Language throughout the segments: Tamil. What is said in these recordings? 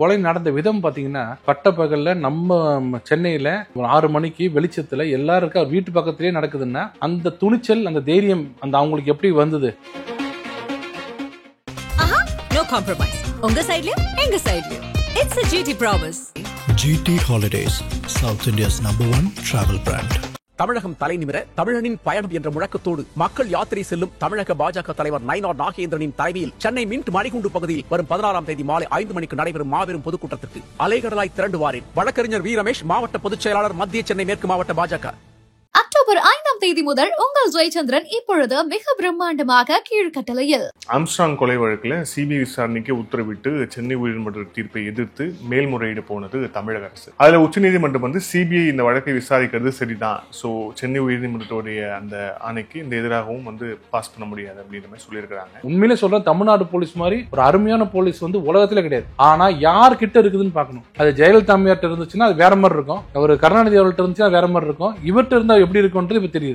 கொலை நடந்த விதம் பார்த்தீங்கன்னா பட்டப்பகல்ல நம்ம சென்னையில் 6 மணிக்கு வெளிச்சத்தில் எல்லாருக்கும் வீட்டு பக்கத்திலேயே நடக்குதுன்னா அந்த துணிச்சல் அந்த தைரியம் அந்த அவங்களுக்கு எப்படி வந்தது? No compromise. உங்க சைடுலயும் எங்க சைடுலயும். It's a GT promise. GT Holidays, South India's #1 travel brand. தமிழகம் தலைநிமிர தமிழனின் பயணம் என்ற முழக்கத்தோடு மக்கள் யாத்திரை செல்லும் தமிழக பாஜக தலைவர் நயினார் நாகேந்திரனின் தலைமையில் சென்னை மின்ட் மணிகுண்டு பகுதியில் வரும் 16ஆம் தேதி மாலை 5 மணிக்கு நடைபெறும் மாபெரும் பொதுக்கூட்டத்திற்கு அலைகடலாய் திரண்டுவாரின் வழக்கறிஞர் வி ரமேஷ், மாவட்ட பொதுச் செயலாளர், மத்திய சென்னை மேற்கு மாவட்ட பாஜக. அக்டோபர் 5ஆம் தேதி முதல் உங்கள் ஜெயச்சந்திரன் இப்பொழுது மிக பிரம்மாண்டமாக கீழ்கட்டளையில். ஆம்ஸ்ட்ராங் கொலை வழக்கில் சிபிஐ விசாரணைக்கு உத்தரவிட்டு சென்னை உயர்நீதிமன்ற தீர்ப்பை எதிர்த்து மேல்முறையீடு போனது தமிழக அரசு. அதுல உச்சநீதிமன்றம் வந்து சிபிஐ இந்த வழக்கை விசாரிக்கிறது சரிதான், ஸோ சென்னை உயர்நீதிமன்றத்துடைய அந்த ஆணைக்கு இந்த எதிராகவும் வந்து பாஸ் பண்ண முடியாது அப்படின்ற மாதிரி சொல்லியிருக்கிறாங்க. உண்மையிலே சொல்ற தமிழ்நாடு போலீஸ் மாதிரி ஒரு அருமையான போலீஸ் வந்து உலகத்துல கிடையாது. ஆனா யார் கிட்ட இருக்குதுன்னு பார்க்கணும். அது ஜெயலலிதா அம்மையார்ட்ட இருந்துச்சுன்னா அது வேற மாதிரி இருக்கும், ஒரு கருணாநிதி அவர்கள்ட்ட இருந்துச்சுன்னா வேற மாதிரி இருக்கும், இவர்கிட்ட இருந்தா எப்படி இருக்குன்றது இப்ப தெரியுது.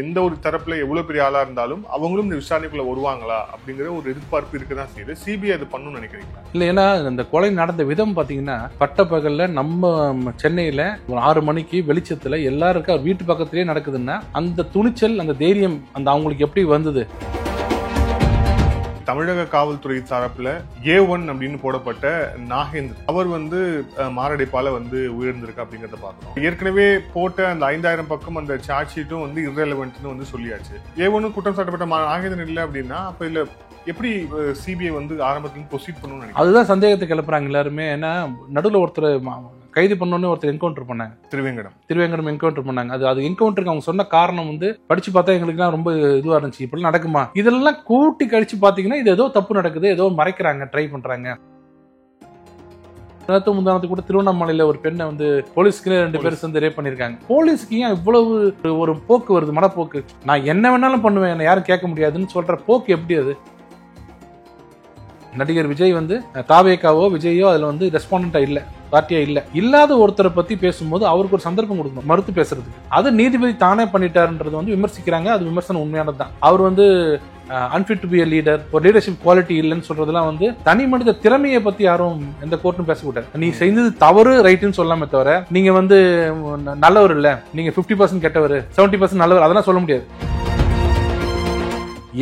எந்த ஒரு தரப்புல எவ்வளவு பெரிய ஆளா இருந்தாலும் அவங்களும் இந்த விசாரணைக்குள்ள வருவாங்களா அப்படிங்கிற ஒரு எதிர்பார்ப்பு இருக்குதான் செய்யுது. சிபிஐ அது பண்ணணும்னு நினைக்கிறீங்களா? இல்ல, ஏன்னா இந்த கொலை நடந்த விதம் பாத்தீங்கன்னா பட்டப்பகல்ல நம்ம சென்னையில 6 மணிக்கு வெளிச்சத்துல எல்லாருக்கும் வீட்டு பக்கத்திலேயே நடக்குதுன்னா அந்த துணிச்சல் அந்த தைரியம் அந்த அவங்களுக்கு எப்படி வந்தது? தமிழக காவல்துறை தரப்புல A1 அப்படின்னு போடப்பட்ட நாகேந்திரன் அவர் வந்து மாரடைப்பால வந்து உயர்ந்திருக்கு அப்படிங்கறத பாக்குறோம். ஏற்கனவே போட்ட அந்த 5000 பக்கம் அந்த சார்ஜ் ஷீட்டும் வந்து irrelevantனு வந்து சொல்லியாச்சு. A1 குற்றம் சாட்டப்பட்ட நாகேந்திரன் இல்லை அப்படின்னா அப்ப இல்ல எப்படி சிபிஐ வந்து ஆரம்பத்துல ப்ரொசீட் பண்ணணும்னு நினைக்கிறேன். அதுதான் சந்தேகத்தை கிளப்புறாங்க எல்லாருமே. ஏன்னா நடுவில் ஒருத்தர் கைது பண்ணோன்னு ஒருத்தர் என்கவுண்டர் பண்ணாங்க, திருவேங்கடம் என்கவுண்டர் பண்ணாங்க. அது என்கவுண்டருக்கு அவங்க சொன்ன காரணம் வந்து படிச்சு பார்த்தா எங்களுக்குலாம் ரொம்ப இதுவா இருந்துச்சு, இப்படிலாம் நடக்குமா, இதெல்லாம் கூட்டி கழிச்சு பாத்தீங்கன்னா இது ஏதோ தப்பு நடக்குது, ஏதோ மறைக்கிறாங்க, ட்ரை பண்றாங்க. முந்தானத்து கூட திருவண்ணாமலையில ஒரு பெண்ணை வந்து போலீஸ்க்கு 2 பேர் சேர்ந்து ரேப் பண்ணிருக்காங்க. போலீஸ்க்கு ஏன் இவ்வளவு ஒரு போக்கு வருது, மனப்போக்கு? நான் என்ன வேணாலும் பண்ணுவேன், என்ன யாரும் கேட்க முடியாதுன்னு சொல்ற போக்கு எப்படி? அது நடிகர் விஜய் வந்து தாவேக்காவோ விஜயோ அதுல வந்து ரெஸ்பாண்டா இல்ல, பார்ட்டியா இல்ல, இல்லாத ஒருத்தரை பத்தி பேசும்போது அவருக்கு ஒரு சந்தர்ப்பம் கொடுக்கணும் மறுத்து பேசுறதுக்கு. அது நீதிபதி தானே பண்ணிட்டாருன்றது வந்து விமர்சிக்கிறாங்க. அது விமர்சனம் உண்மையானது தான். அவர் வந்து unfit to be a leader, ஒரு லீடர்ஷிப் குவாலிட்டி இல்லைன்னு சொல்றதெல்லாம் வந்து தனி மனித திறமையை பத்தி யாரும் எந்த கோர்ட்டும் பேசக்கூடாது. நீ செய்தது தவறு ரைட்டுன்னு சொல்லாம தவிர நீங்க வந்து நல்லவர் இல்ல, நீங்க 50% கெட்டவர் 70% நல்லவர் அதெல்லாம் சொல்ல முடியாது.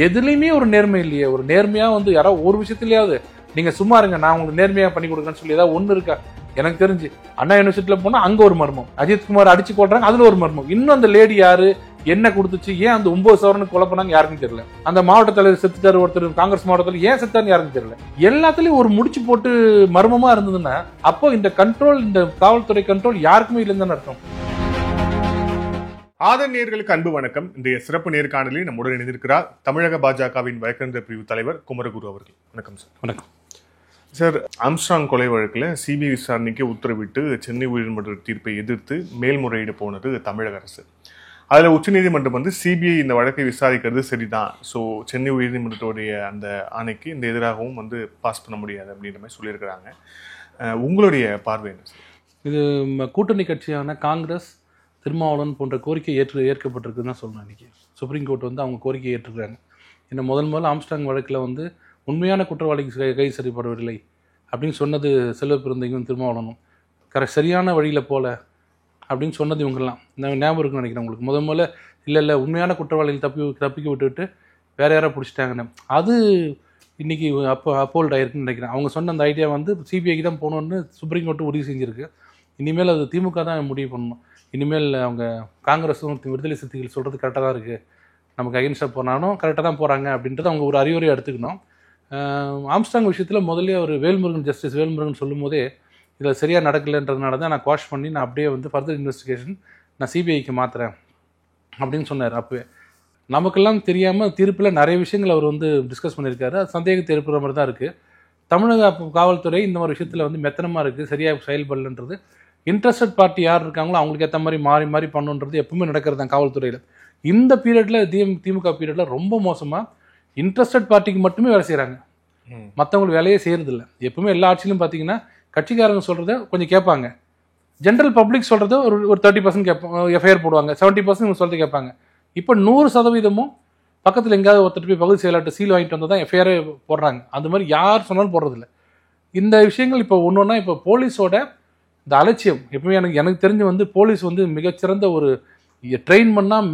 எதுலையுமே ஒரு நேர்மை இல்லையே. ஒரு நேர்மையா வந்து யாராவது ஒரு விஷயத்திலேயாவது நீங்க சும்மா இருங்க, நான் உங்களுக்கு நேர்மையா பண்ணி கொடுக்குறேன்னு சொல்லி ஏதாவது ஒண்ணு இருக்கா? எனக்கு தெரிஞ்சு அண்ணா யூனிவர்சிட்டியில போனா அங்க ஒரு மர்மம், அஜித்குமார் அடிச்சு கொள்றாங்க அதுல ஒரு மர்மம், இன்னும் அந்த லேடி யாரு, என்ன கொடுத்துச்சு, ஏன் அந்த 9 சவரனுக்கு கொலை பண்ணாங்க யாருக்கும் தெரியல, அந்த மாவட்ட தலைவர் செத்துட்டாரு ஒருத்தர் காங்கிரஸ் மாவட்டத்தில் ஏன் செத்தாருன்னு யாருக்கும் தெரியல. எல்லாத்துலயும் ஒரு முடிச்சு போட்டு மர்மமா இருந்ததுன்னா அப்போ இந்த கண்ட்ரோல், இந்த காவல்துறை கண்ட்ரோல் யாருக்குமே இல்லைன்னு அர்த்தம். ஆதர் நேயர்களுக்கு அன்பு வணக்கம். இன்றைய சிறப்பு நேர்காணலில் நம்முடன் இணைந்திருக்கிறார் தமிழக பாஜகவின் வழக்கறிஞர் பிரிவு தலைவர் குமரகுரு அவர்கள். வணக்கம் சார். வணக்கம் சார். ஆம்ஸ்ட்ராங் கொலை வழக்கில் சிபிஐ விசாரணைக்கு உத்தரவிட்டு சென்னை உயர்நீதிமன்ற தீர்ப்பை எதிர்த்து மேல்முறையீடு போனது தமிழக அரசு. அதுல உச்சநீதிமன்றம் வந்து சிபிஐ இந்த வழக்கை விசாரிக்கிறது சரிதான், ஸோ சென்னை உயர்நீதிமன்றத்துடைய அந்த ஆணைக்கு இந்த எதிராகவும் வந்து பாஸ் பண்ண முடியாது அப்படின்ற மாதிரி சொல்லியிருக்கிறாங்க. உங்களுடைய பார்வை என்ன சார்? இது கூட்டணி கட்சியான காங்கிரஸ், திருமாவளவன் போன்ற கோரிக்கை ஏற்கப்பட்டிருக்குன்னு தான் சொல்லணும். இன்னைக்கு சுப்ரீம் கோர்ட் வந்து அவங்க கோரிக்கையை ஏற்றுக்கிறாங்க. ஏன்னா முதல்ல ஆம்ஸ்ட்ராங் வழக்கில் வந்து உண்மையான குற்றவாளிக்கு கைது செய்யப்படவில்லை அப்படின்னு சொன்னது செல்வ பெருந்தையும் திருமாவளவனும் சரியான வழியில் போல அப்படின்னு சொன்னது இவங்கெல்லாம் ஞாபகம் இருக்குன்னு நினைக்கிறேன் உங்களுக்கு. முதல்ல இல்லை உண்மையான குற்றவாளிகள் தப்பிக்க விட்டுவிட்டு வேற யாரோ பிடிச்சிட்டாங்கன்னு அது இன்னைக்கு அப்போல்ட் ஆயிருக்குன்னு நினைக்கிறேன். அவங்க சொன்ன அந்த ஐடியா வந்து சிபிஐக்கு தான் போகணுன்னு சுப்ரீம் கோர்ட்டு உறுதி செஞ்சிருக்கு. இனிமேல் அது திமுக தான் முடிவு பண்ணணும். இனிமேல் அவங்க காங்கிரஸும் விடுதலை சிறுத்தைகள் சொல்கிறது கரெக்டாக தான் இருக்குது, நமக்கு அகென்ஸ்டாக போனாலும் கரெக்டாக தான் போகிறாங்க அப்படின்றத அவங்க ஒரு அறிவுரையை எடுத்துக்கணும். ஆம்ஸ்ட்ராங் விஷயத்தில் முதல்ல ஒரு ஜஸ்டிஸ் வேல்முருகன் சொல்லும் போதே இதில் சரியாக நடக்கலைன்றதுனால தான் நான் குவாஷ் பண்ணி நான் அப்படியே வந்து ஃபர்தர் இன்வெஸ்டிகேஷன் நான் சிபிஐக்கு மாற்றுறேன் அப்படின்னு சொன்னார். அப்போவே நமக்கெல்லாம் தெரியாமல் தீர்ப்பில் நிறைய விஷயங்கள் அவர் வந்து டிஸ்கஸ் பண்ணியிருக்காரு. அது சந்தேகத்தை எழுப்புற மாதிரி தான் இருக்குது. தமிழக காவல்துறை இந்த மாதிரி விஷயத்தில் வந்து மெத்தனமாக இருக்குது, சரியாக செயல்படலன்றது. இன்ட்ரெஸ்டட் பார்ட்டி யார் இருக்காங்களோ அவங்களுக்கு ஏற்ற மாதிரி மாறி மாறி பண்ணுன்றது எப்பவுமே நடக்கிறது தான் காவல்துறையில். இந்த பீரியட்ல திமுக பீரியட்ல ரொம்ப மோசமாக இன்ட்ரெஸ்டட் பார்ட்டிக்கு மட்டுமே வேலை செய்கிறாங்க, மற்றவங்களுக்கு வேலையே செய்யறதில்ல. எப்பவுமே எல்லா ஆட்சியிலும் பார்த்தீங்கன்னா கட்சிக்காரங்க சொல்கிறத கொஞ்சம் கேட்பாங்க, ஜென்ரல் பப்ளிக் சொல்கிறத ஒரு 30% கேட்பாங்க, எஃப்ஐஆர் போடுவாங்க, 70% இவங்க சொல்லிட்டு கேட்பாங்க. இப்போ 100% பக்கத்தில் எங்கேயாவது ஒருத்தர் போய் பகுதி செயலாட்டு சீல் வாங்கிட்டு வந்தால் தான் எஃப்ஐஆரே போடுறாங்க. அந்த மாதிரி யார் சொன்னாலும் போடுறதில்ல. இந்த விஷயங்கள் இப்போ ஒன்று இப்போ போலீஸோட இந்த அலட்சியம் எப்பவுமே எனக்கு தெரிஞ்சு வந்து போலீஸ் வந்து மிகச்சிறந்த ஒரு ட்ரெயின் பண்ணால்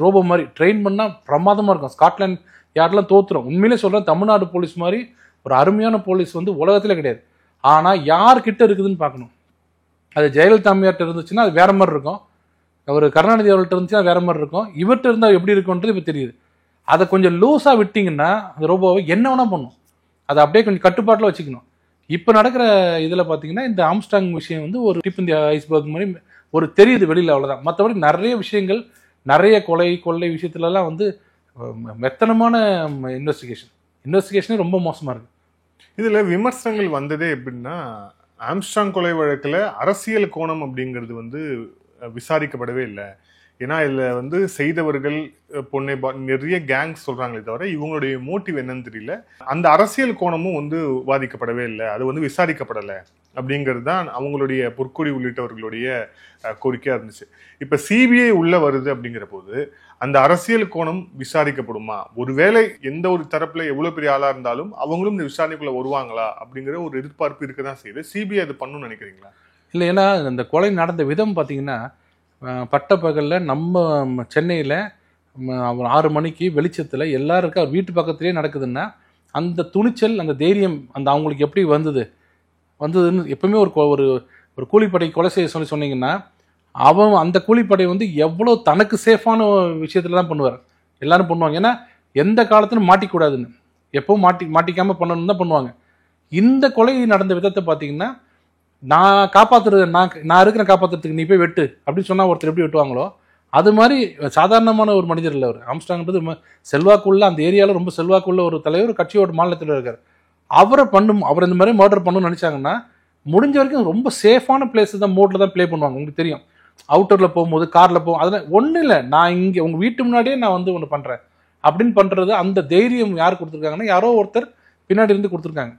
ரோபோ மாதிரி ட்ரெயின் பண்ணால் பிரமாதமாக இருக்கும். ஸ்காட்லாந்து யாரெல்லாம் தோத்துரும். உண்மையிலே சொல்கிறேன், தமிழ்நாடு போலீஸ் மாதிரி ஒரு அருமையான போலீஸ் வந்து உலகத்திலே கிடையாது. ஆனால் யார்கிட்ட இருக்குதுன்னு பார்க்கணும். அது ஜெயலலிதா அம்மையார்ட்ட இருந்துச்சுன்னா அது வேற மாதிரி இருக்கும், ஒரு கருணாநிதி அவர்கள்ட்ட இருந்துச்சுன்னா வேற மாதிரி இருக்கும், இவர்கிட்ட இருந்தால் எப்படி இருக்குன்றது இப்போ தெரியுது. அதை கொஞ்சம் லூஸாக விட்டிங்கன்னா அந்த ரோபோவை என்ன வேணால் பண்ணும். அதை அப்படியே கொஞ்சம் கட்டுப்பாட்டில் வச்சுக்கணும். இப்போ நடக்கிற இதில் பார்த்தீங்கன்னா இந்த ஆம்ஸ்டாங் விஷயம் வந்து ஒரு டிப் இந்த ஐஸ்பர்க் மாதிரி ஒரு தெரியுது வெளியில், அவ்வளோதான். மற்றபடி நிறைய விஷயங்கள், நிறைய கொள்ளை விஷயத்துலலாம் வந்து மெத்தனமான இன்வெஸ்டிகேஷனே ரொம்ப மோசமாக இருக்குது. இதில் விமர்சனங்கள் வந்ததே எப்படின்னா, ஆம்ஸ்டாங் கொலை வழக்கில் அரசியல் கோணம் அப்படிங்கிறது வந்து விசாரிக்கப்படவே இல்லை. ஏன்னா இதில் வந்து செய்தவர்கள் பொண்ணை நிறைய கேங்ஸ் சொல்கிறாங்களே தவிர இவங்களுடைய மோட்டிவ் என்னன்னு தெரியல. அந்த அரசியல் கோணமும் வந்து விவாதிக்கப்படவே இல்லை, அது வந்து விசாரிக்கப்படலை அப்படிங்கிறது தான் அவங்களுடைய பொற்கொடி உள்ளிட்டவர்களுடைய கோரிக்கையாக இருந்துச்சு. இப்போ சிபிஐ உள்ள வருது அப்படிங்கிற போது அந்த அரசியல் கோணம் விசாரிக்கப்படுமா? ஒருவேளை எந்த ஒரு தரப்புல எவ்வளவு பெரிய ஆளா இருந்தாலும் அவங்களும் இந்த விசாரணைக்குள்ள வருவாங்களா அப்படிங்கிற ஒரு எதிர்பார்ப்பு இருக்க தான் செய்யுது. சிபிஐ அது பண்ணணும்னு நினைக்கிறீங்களா? இல்லை, ஏன்னா இந்த கொலை நடந்த விதம் பார்த்தீங்கன்னா பட்டப்பகலில் நம்ம சென்னையில் 6 மணிக்கு வெளிச்சத்தில் எல்லாருக்கும் வீட்டு பக்கத்துலேயே நடக்குதுன்னா அந்த துணிச்சல், அந்த தைரியம் அந்த அவங்களுக்கு எப்படி வந்ததுன்னு எப்பவுமே ஒரு கூலிப்படை கொலை செய்ய சொன்னீங்கன்னா அவன் அந்த கூலிப்படை வந்து எவ்வளோ தனக்கு சேஃபான விஷயத்துல தான் பண்ணுவார். எல்லாரும் பண்ணுவாங்க, ஏன்னா எந்த காலத்திலும் மாட்டிக்கூடாதுன்னு, எப்பவும் மாட்டிக்காமல் பண்ணணும்னு தான் பண்ணுவாங்க. இந்த கொலை நடந்த விதத்தை பார்த்தீங்கன்னா நான் காப்பாற்றுறது, நான் இருக்கிற காப்பாற்றுறதுக்கு நீ போய் வெட்டு அப்படின்னு சொன்னால் ஒருத்தர் எப்படி வெட்டுவாங்களோ அது மாதிரி சாதாரணமான ஒரு மனிதர் இல்லை அவர். ஆம்ஸ்டாங்கிறது செல்வாக்குள்ள, அந்த ஏரியாவில் ரொம்ப செல்வாக்குள்ள ஒரு தலைவர், கட்சியோட மாநிலத்தில் இருக்கார். அவர் இந்த மாதிரி மர்டர் பண்ணணும்னு நினச்சாங்கன்னா முடிஞ்ச வரைக்கும் ரொம்ப சேஃபான பிளேஸ் தான், மோட்டில் தான் ப்ளே பண்ணுவாங்க. உங்களுக்கு தெரியும், அவுட்டரில் போகும்போது காரில் போகும், அதெல்லாம் ஒன்றும் இல்லை, நான் இங்கே உங்கள் வீட்டு முன்னாடியே நான் வந்து ஒன்று பண்ணுறேன் அப்படின்னு பண்ணுறது. அந்த தைரியம் யார் கொடுத்துருக்காங்கன்னா யாரோ ஒருத்தர் பின்னாடி இருந்து கொடுத்துருக்காங்க.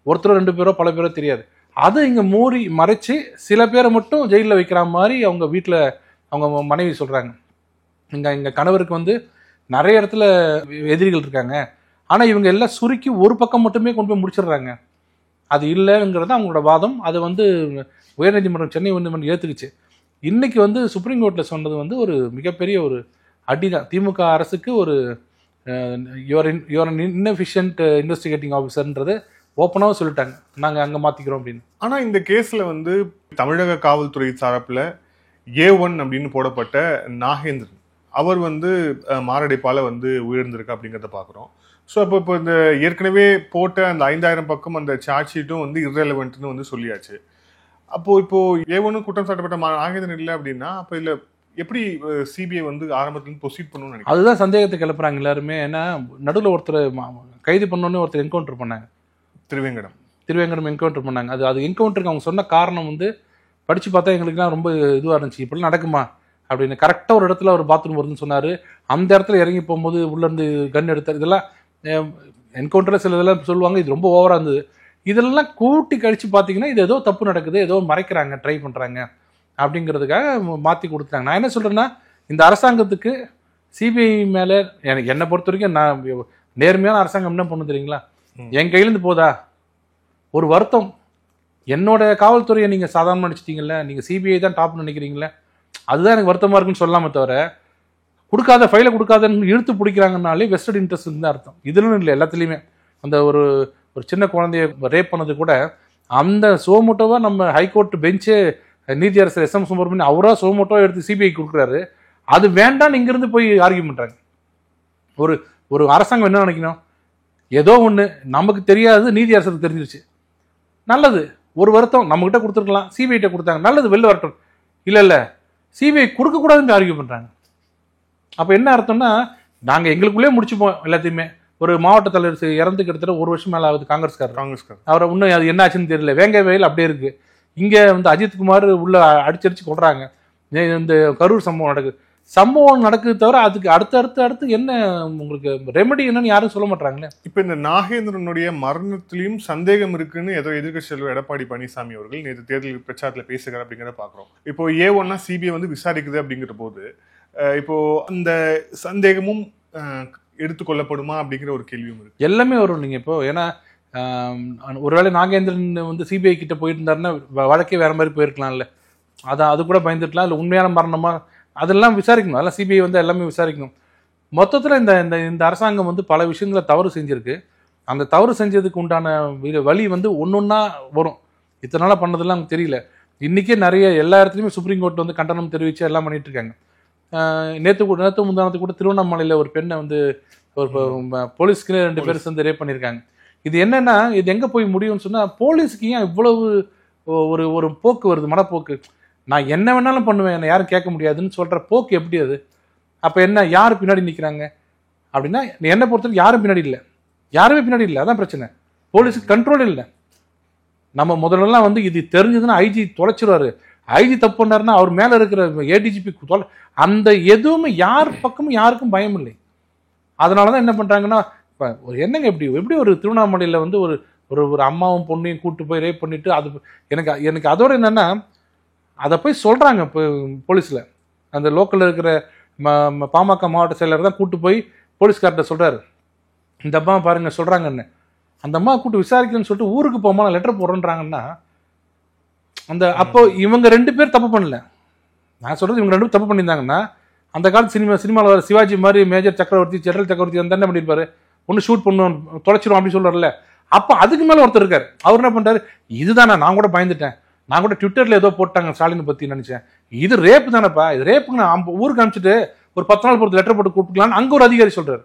ஒருத்தரோ 2 பேரோ பல பேரோ தெரியாது. அதை இங்கே மறைச்சு சில பேரை மட்டும் ஜெயிலில் வைக்கிற மாதிரி அவங்க வீட்டில் அவங்க மனைவி சொல்கிறாங்க. எங்கள் கணவருக்கு வந்து நிறைய இடத்துல எதிரிகள் இருக்காங்க, ஆனால் இவங்க எல்லாம் சுருக்கி ஒரு பக்கம் மட்டுமே கொண்டு போய் முடிச்சிடுறாங்க. அது இல்லைங்கிறது அவங்களோட வாதம். அது வந்து உயர்நீதிமன்றம், சென்னை உயர்நீதிமன்றம் ஏற்றுக்குச்சு. இன்னைக்கு வந்து சுப்ரீம் கோர்ட்டில் சொன்னது வந்து ஒரு மிகப்பெரிய ஒரு அடிதான். திமுக அரசுக்கு ஒரு யுவர் இன்எஃபிஷியன்ட் இன்வெஸ்டிகேட்டிங் ஆஃபீஸர்ன்றது ஓப்பனாக சொல்லிட்டாங்க, நாங்கள் அங்கே மாற்றிக்கிறோம் அப்படின்னு. ஆனால் இந்த கேஸில் வந்து தமிழக காவல்துறை சார்பில் A1 அப்படின்னு போடப்பட்ட நாகேந்திரன் அவர் வந்து மாரடைப்பால் வந்து உயர்ந்திருக்கு அப்படிங்கிறத பார்க்குறோம். ஸோ இப்போ இந்த ஏற்கனவே போட்ட அந்த 5000 பக்கம் அந்த சார்ஜ் ஷீட்டும் வந்து இர்ரெலவெண்ட்னு வந்து சொல்லியாச்சு. அப்போது இப்போது A1 குற்றம் சாட்டப்பட்ட நாகேந்திரன் இல்லை அப்படின்னா அப்போ இல்லை எப்படி சிபிஐ வந்து ஆரம்பத்துலேருந்து ப்ரொசீட் பண்ணணும்னு நினைக்கிறேன். அதுதான் சந்தேகத்தை கிளப்புறாங்க எல்லாருமே. ஏன்னா நடுவில் ஒருத்தர் கைது பண்ணோன்னே ஒருத்தர் என்கவுண்டர் பண்ணாங்க, திருவேங்கடம் என்கவுண்டர் பண்ணாங்க. அது என்கவுண்டருக்கு அவங்க சொன்ன காரணம் வந்து படித்து பார்த்தா எங்களுக்குலாம் ரொம்ப இதுவாக இருந்துச்சு. இப்படிலாம் நடக்குமா அப்படின்னு. கரெக்டாக ஒரு இடத்துல ஒரு பாத்ரூம் வருதுன்னு சொன்னார், அந்த இடத்துல இறங்கி போகும்போது உள்ளேருந்து கன் எடுத்தார். இதெல்லாம் என்கவுண்டரில் சில இதெல்லாம் சொல்லுவாங்க, இது ரொம்ப ஓவராக இருந்தது. இதெல்லாம் கூட்டி கழித்து பார்த்தீங்கன்னா இது ஏதோ தப்பு நடக்குது, ஏதோ மறைக்கிறாங்க, ட்ரை பண்ணுறாங்க அப்படிங்கிறதுக்காக மாற்றி கொடுத்துட்டாங்க. நான் என்ன சொல்கிறேன்னா, இந்த அரசாங்கத்துக்கு சிபிஐ மேலே என்னை பொறுத்த வரைக்கும் நான் நேர்மையான அரசாங்கம் என்ன பண்ணு தெரியுங்களா, என் கையிலேருந்து போதா ஒரு வருத்தம், என்னோட காவல்துறையை நீங்கள் சாதாரணமாக நினச்சிட்டீங்கல்ல, நீங்கள் சிபிஐ தான் டாப்னு நினைக்கிறீங்களே, அதுதான் எனக்கு வருத்தமாக இருக்குன்னு சொல்லாமல் தவிர கொடுக்காத ஃபைலை கொடுக்காதன்னு இழுத்து பிடிக்கிறாங்கனாலே வெஸ்டட் இன்ட்ரெஸ்ட் தான் அர்த்தம். இதுன்னு இல்லை, எல்லாத்துலேயுமே. அந்த ஒரு சின்ன குழந்தைய ரேப் பண்ணது கூட அந்த சோமோட்டோவாக நம்ம ஹைகோர்ட் பெஞ்சே நீதியரசர் SM சுப்பிரமணியன் அவராக சோமோட்டோவாக எடுத்து சிபிஐ கொடுக்குறாரு. அது வேண்டான்னு இங்கேருந்து போய் ஆர்கியூ பண்ணுறாங்க. ஒரு அரசாங்கம் என்ன நினைக்கணும், ஏதோ ஒன்று நமக்கு தெரியாது, நீதியரசருக்கு தெரிஞ்சிருச்சு, நல்லது, ஒரு வருத்தம் நம்மகிட்ட கொடுத்துருக்கலாம், சிபிஐட்ட கொடுத்தாங்க, நல்லது, வெளில வரட்டும். இல்லை சிபிஐ கொடுக்கக்கூடாதுன்னு ஆர்கியூ பண்ணுறாங்க. அப்போ என்ன அர்த்தம்னா, நாங்கள் எங்களுக்குள்ளே முடிச்சுப்போம் எல்லாத்தையுமே. ஒரு மாவட்ட தலைவர் இறந்து கிட்டத்தட்ட 1 வருஷம் மேலே ஆகுது, காங்கிரஸ்காரர். அவரை இன்னும் அது என்ன ஆச்சுன்னு தெரியல. வேங்க வயல் அப்படியே இருக்குது. இங்கே வந்து அஜித்குமார் உள்ள அடிச்சடிச்சு கொள்றாங்க. இந்த கரூர் சம்பவம் நடக்குது தவிர அதுக்கு அடுத்து என்ன உங்களுக்கு ரெமெடி என்னன்னு யாரும் சொல்ல மாட்டாங்களே. இப்போ இந்த நாகேந்திரனுடைய மரணத்திலையும் சந்தேகம் இருக்குன்னு ஏதோ எதிர்க்கட்சி தலைவர் எடப்பாடி பழனிசாமி அவர்கள் நேற்று தேர்தல் பிரச்சாரத்தில் பேசுகிறார் அப்படிங்கிறத பார்க்குறோம். இப்போ A1 சிபிஐ வந்து விசாரிக்குது அப்படிங்கிற போது இப்போ அந்த சந்தேகமும் எடுத்துக்கொள்ளப்படுமா அப்படிங்கிற ஒரு கேள்வியும் இருக்கு. எல்லாமே வரும். நீங்கள் இப்போ ஏன்னா ஒருவேளை நாகேந்திரன் வந்து சிபிஐ கிட்ட போயிட்டு இருந்தாருன்னா வழக்கே வேற மாதிரி போயிருக்கலாம்ல. அது கூட பயந்துட்டலாம். இல்லை உண்மையான மரணமா அதெல்லாம் விசாரிக்கணும். அதெல்லாம் சிபிஐ வந்து எல்லாமே விசாரிக்கணும். மொத்தத்தில் இந்த இந்த அரசாங்கம் வந்து பல விஷயங்களை தவறு செஞ்சிருக்கு. அந்த தவறு செஞ்சதுக்கு உண்டான வழி வந்து ஒன்னொன்னா வரும். இத்தனை நாளாக பண்ணதெல்லாம் நமக்கு தெரியல. இன்றைக்கே நிறைய எல்லா இடத்துலையுமே சுப்ரீம் கோர்ட் வந்து கண்டனம் தெரிவித்து எல்லாம் பண்ணிட்டு இருக்காங்க. நேற்று முந்தானத்து கூட திருவண்ணாமலையில் ஒரு பெண்ணை வந்து ஒரு போலீஸ்க்கு 2 பேர் சேர்ந்து ரேப் பண்ணியிருக்காங்க. இது என்னன்னா, இது எங்கே போய் முடியும்னு சொன்னால், போலீஸுக்கு ஏன் இவ்வளவு ஒரு போக்கு வருது, மனப்போக்கு. நான் என்ன வேணாலும் பண்ணுவேன், என்னை யாரும் கேட்க முடியாதுன்னு சொல்கிற போக்கு எப்படி அது? அப்போ என்ன, யார் பின்னாடி நிற்கிறாங்க அப்படின்னா, என்னை பொறுத்தவரைக்கும் யாரும் பின்னாடி இல்லை, யாருமே பின்னாடி இல்லை. அதான் பிரச்சனை. போலீஸுக்கு கண்ட்ரோல் இல்லை. நம்ம முதல்லலாம் வந்து இது தெரிஞ்சதுன்னா ஐஜி தொலைச்சிருவாரு. ஐஜி தப்பு பண்ணாருன்னா அவர் மேலே இருக்கிற ஏடிஜிபி அந்த எதுவுமே யார் பக்கமும் யாருக்கும் பயம் இல்லை. அதனால தான் என்ன பண்ணுறாங்கன்னா, இப்போ என்னங்க எப்படி ஒரு திருவண்ணாமலையில் வந்து ஒரு ஒரு அம்மாவும் பொண்ணையும் கூப்பிட்டு போய் ரேப் பண்ணிட்டு, அது எனக்கு அதோட என்னென்னா, அதை போய் சொல்கிறாங்க இப்போ போலீஸில். அந்த லோக்கலில் இருக்கிற பாமக மாவட்ட செயலர் தான் கூப்பிட்டு போய் போலீஸ்கார்ட்ட சொல்கிறாரு, இந்த அம்மா பாருங்க சொல்கிறாங்கன்னு. அந்த அம்மா கூப்பிட்டு விசாரிக்கணும்னு சொல்லிட்டு ஊருக்கு போமா லெட்டர் போடுறேன்றாங்கன்னா, அந்த அப்போ இவங்க 2 பேர் தப்பு பண்ணல. நான் சொல்கிறது இவங்க 2 பேர் தப்பு பண்ணியிருந்தாங்கன்னா, அந்த காலத்து சினிமாவில் வர சிவாஜி மாதிரி மேஜர் சக்கரவர்த்தி ஜெனரல் சக்கரவர்த்தி வந்து என்ன பண்ணியிருப்பாரு, ஒன்று ஷூட் பண்ணுவோம் தொலைச்சிரும் அப்படின்னு சொல்கிறார்ல. அப்போ அதுக்கு மேலே ஒருத்தர் இருக்கார். அவர் என்ன பண்ணுறாரு, இதுதானே நான் கூட பயந்துட்டேன், நான் கூட ட்விட்டரில் ஏதோ போட்டாங்க ஸ்டாலினை பற்றி நினச்சேன், இது ரேப்பு தானேப்பா, இது ரேப்புக்கு நான் ஊருக்கு அனுப்பிச்சிட்டு ஒரு 10 நாள் பொறுத்து லெட்டர் போட்டு கூப்பிட்டுக்கலான்னு அங்கே ஒரு அதிகாரி சொல்கிறார்.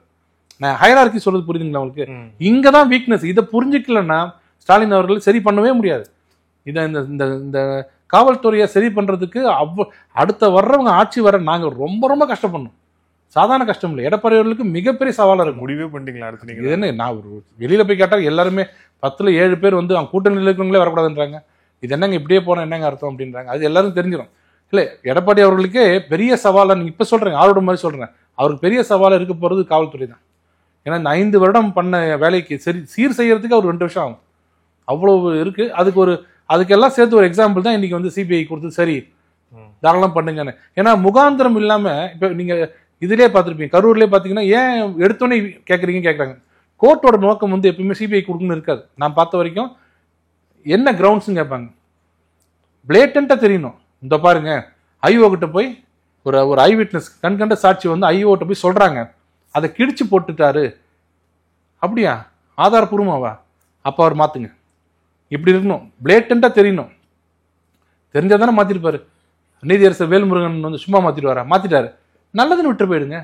நான் ஹைரார்கி சொல்றது புரியுதுங்களா உங்களுக்கு? இங்கே தான் வீக்னஸ். இதை புரிஞ்சிக்கலன்னா ஸ்டாலின் அவர்கள் சரி பண்ணவே முடியாது. இதை இந்த காவல்துறையை சரி பண்ணுறதுக்கு அடுத்த வர்றவங்க ஆட்சி வர நாங்கள் ரொம்ப ரொம்ப கஷ்டப்படணும். சாதாரண கஷ்டம் இல்லை. எடப்பாடி அவர்களுக்கு மிகப்பெரிய சவாலாக இருக்கும். முடிவே பண்ணிட்டீங்களா? அடுத்து இது என்ன, நான் ஒரு வெளியில் போய் கேட்டால் எல்லாருமே 10ல் 7 பேர் வந்து அவங்க கூட்டணியில் இருக்கிறவங்களே வரக்கூடாதுன்றாங்க. இது என்னங்க இப்படியே போனால் என்னங்க அர்த்தம் அப்படின்றாங்க. அது எல்லாரும் தெரிஞ்சிடும். இல்லை, எடப்பாடி அவர்களுக்கே பெரிய சவாலாக நீங்கள் இப்போ சொல்கிறேங்க, ஆளோட மாதிரி சொல்கிறேன், அவருக்கு பெரிய சவாலாக இருக்க போகிறது காவல்துறை தான். ஏன்னா இந்த 5 வருடம் பண்ண வேலைக்கு சீர் செய்யறதுக்கு அவர் 2 வருஷம் ஆகும். அவ்வளவு இருக்குது. அதுக்கெல்லாம் சேர்த்து ஒரு எக்ஸாம்பிள் தான் இன்னைக்கு வந்து சிபிஐ கொடுத்து சரி தாராளம் பண்ணுங்கன்னு. ஏன்னா முகாந்திரம் இல்லாமல் இப்போ நீங்கள் இதிலே பார்த்துருப்பீங்க, கரூர்லேயே பார்த்தீங்கன்னா, ஏன் எடுத்தோன்னே கேட்குறாங்க. கோர்ட்டோட நோக்கம் வந்து எப்பயுமே சிபிஐ கொடுக்கணும்னு இருக்காது. நான் பார்த்த வரைக்கும் என்ன கிரவுண்ட்ஸ்ன்னு கேட்பாங்க. பிளேட்டண்ட்டாக தெரியணும். இந்த பாருங்க, ஐஓ கிட்ட போய் ஒரு ஐ விட்னஸ் கண்கண்ட சாட்சி வந்து ஐஓட்ட போய் சொல்கிறாங்க, அதை கிழிச்சு போட்டுட்டாரு, அப்படியா ஆதாரப்பூர்வமாவா, அப்போ அவர் மாற்றுங்க. இப்படி இருக்கணும், பிளேட்டண்ட்டாக தெரியணும். தெரிஞ்சால் தானே மாற்றிருப்பாரு. நீதியரசர் வேல்முருகன் வந்து சும்மா மாற்றிட்டாரு, நல்லதுன்னு விட்டு போயிடுங்க.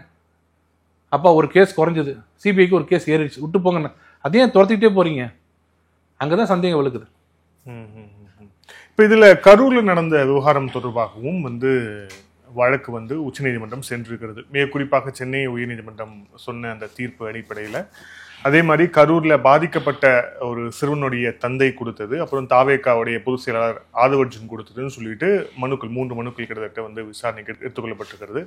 அப்போ ஒரு கேஸ் குறைஞ்சது, சிபிஐக்கு ஒரு கேஸ் ஏறிடுச்சு, விட்டு போங்கன்னு. அதையே துரத்திக்கிட்டே போகிறீங்க. அங்கே தான் சந்தேகம் விழுக்குது. இப்போ இதில் கரூரில் நடந்த விவகாரம் தொடர்பாகவும் வந்து வழக்கு வந்து உச்சநீதிமன்றம் சென்றிருக்கிறது. மிக குறிப்பாக சென்னை உயர்நீதிமன்றம் சொன்ன அந்த தீர்ப்பு அடிப்படையில், அதே மாதிரி கரூரில் பாதிக்கப்பட்ட ஒரு சிறுவனுடைய தந்தை கொடுத்தது, அப்புறம் தாவேக்காவுடைய பொதுச் செயலாளர் ஆதவர்ஜுன் கொடுத்ததுன்னு சொல்லிட்டு 3 மனுக்கள் கிட்டத்தட்ட வந்து விசாரணைக்கு எடுத்துக்கொள்ளப்பட்டிருக்கிறது.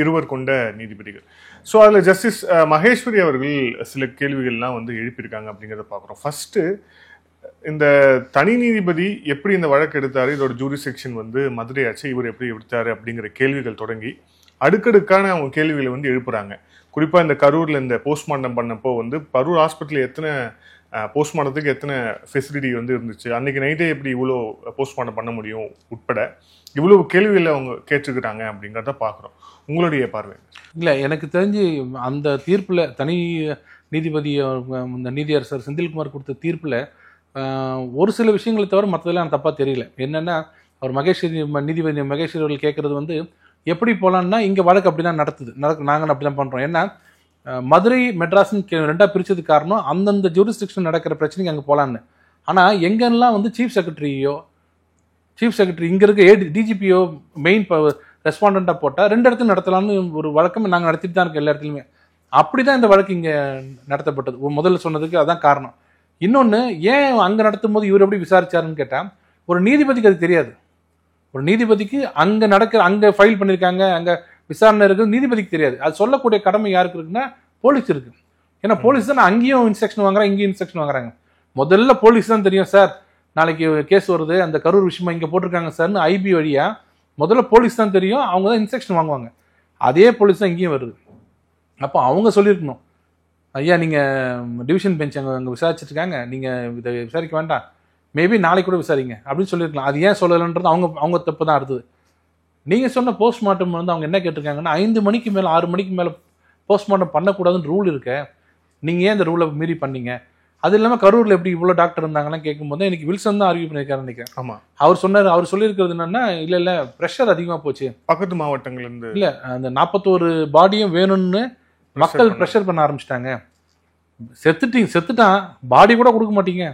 இருவர் கொண்ட நீதிபதிகள். ஸோ அதில் ஜஸ்டிஸ் மகேஸ்வரி அவர்கள் சில கேள்விகள்லாம் வந்து எழுப்பியிருக்காங்க அப்படிங்கிறத பார்க்குறோம். ஃபர்ஸ்ட்டு, இந்த தனி நீதிபதி எப்படி இந்த வழக்கு எடுத்தாரு, இதோட ஜூரிசெக்ஷன் வந்து மதுரை ஆச்சு, இவர் எப்படி எடுத்தாரு அப்படிங்கிற கேள்விகள் தொடங்கி அடுக்கடுக்கான அவங்க கேள்விகளை வந்து எழுப்புறாங்க. குறிப்பாக இந்த கரூரில் இந்த போஸ்ட்மார்ட்டம் பண்ணப்போ வந்து கரூர் ஹாஸ்பிட்டலில் எத்தனை போஸ்ட்மார்ட்டத்துக்கு எத்தனை ஃபெசிலிட்டி வந்து இருந்துச்சு, அன்றைக்கி நைட்டே எப்படி இவ்வளோ போஸ்ட்மார்ட்டம் பண்ண முடியும் உட்பட இவ்வளோ கேள்விகளை அவங்க கேட்டிருக்கிறாங்க அப்படிங்கிறத பார்க்குறோம். உங்களுடைய பார்வை? இல்லை, எனக்கு தெரிஞ்சு அந்த தீர்ப்பில் தனி நீதிபதி இந்த நீதியரசர் செந்தில்குமார் கொடுத்த தீர்ப்பில் ஒரு சில விஷயங்களை தவிர மற்றதெல்லாம் தப்பாக தெரியல. என்னென்னா, அவர் நீதிபதி மகேஸ்வரி அவர்கள் கேட்குறது வந்து எப்படி போகலான்னா, இங்கே வழக்கு அப்படி தான் நாங்கள் அப்படி தான் பண்ணுறோம். ஏன்னா மதுரை மெட்ராஸ்ன்னு 2ஆக பிரித்ததுக்கு காரணம் அந்தந்த ஜூரிஸ்டிக்ஷன் நடக்கிற பிரச்சனைக்கு அங்கே போகலான்னு. ஆனால் எங்கெல்லாம் வந்து சீஃப் செக்ரட்டரி இங்கே இருக்க டிஜிபியோ மெயின் ரெஸ்பாண்டண்ட்டாக போட்டால் 2 இடத்துல நடத்தலாம்னு ஒரு வழக்கம் நாங்கள் நடத்திட்டு தான் இருக்கோம் எல்லா இடத்துலையுமே. அப்படி தான் இந்த வழக்கு இங்கே நடத்தப்பட்டது. முதல்ல சொன்னதுக்கு அதான் காரணம். இன்னொன்று, ஏன் அங்கே நடத்தும் போது இவர் எப்படி விசாரிச்சாருன்னு கேட்டால், ஒரு நீதிபதிக்கு அது தெரியாது. ஒரு நீதிபதிக்கு அங்கே ஃபைல் பண்ணியிருக்காங்க, அங்கே விசாரணை இருக்குது, நீதிபதிக்கு தெரியாது. அது சொல்லக்கூடிய கடமை யாருக்கு இருக்குன்னா போலீஸ் இருக்கு. ஏன்னா போலீஸ் தான் அங்கேயும் இன்ஸ்ட்ரக்ஷன் வாங்குறாங்க, இங்கேயும் இன்ஸ்ட்ரக்ஷன் வாங்குறாங்க. முதல்ல போலீஸ் தான் தெரியும், சார் நாளைக்கு கேஸ் வருது, அந்த கரூர் விஷயமா இங்கே போட்டிருக்காங்க சார்னு ஐபி வழியாக முதல்ல போலீஸ் தான் தெரியும், அவங்க தான் இன்ஸ்ட்ரக்ஷன் வாங்குவாங்க. அதே போலீஸ் தான் இங்கேயும் வருது. அப்போ அவங்க சொல்லியிருக்கணும், ஐயா நீங்கள் டிவிஷன் பெஞ்ச் அங்கே விசாரிச்சுட்டு இருக்காங்க, நீங்கள் இதை விசாரிக்க வேண்டாம், மேபி நாளைக்கு கூட விசாரிங்க அப்படின்னு சொல்லியிருக்கலாம். அது ஏன் சொல்லலைன்றது அவங்க தப்பு தான். அடுத்தது நீங்கள் சொன்ன போஸ்ட்மார்ட்டம் வந்து அவங்க என்ன கேட்டிருக்காங்கன்னா 5 மணிக்கு மேலே 6 மணிக்கு மேலே போஸ்ட்மார்ட்டம் பண்ணக்கூடாதுன்னு ரூல் இருக்க, நீங்கள் ஏன் இந்த ரூலை மீறி பண்ணீங்க? அது இல்லாமல் கரூரில் எப்படி இவ்வளோ டாக்டர் இருந்தாங்கன்னா கேட்கும்போது எனக்கு வில்சன் தான் ஆர்கியூ பண்ணியிருக்காரு நினைக்கிறேன். ஆமாம், அவர் சொல்லியிருக்கிறது என்னன்னா, இல்லை ப்ரெஷர் அதிகமாக போச்சு, பக்கத்து மாவட்டங்கள்லேருந்து இல்லை அந்த 41 பாடியும் வேணும்னு மக்கள் ப்ரெஷர் பண்ண ஆரம்பிச்சிட்டாங்க, செத்துட்டான் பாடி கூட கொடுக்க மாட்டீங்க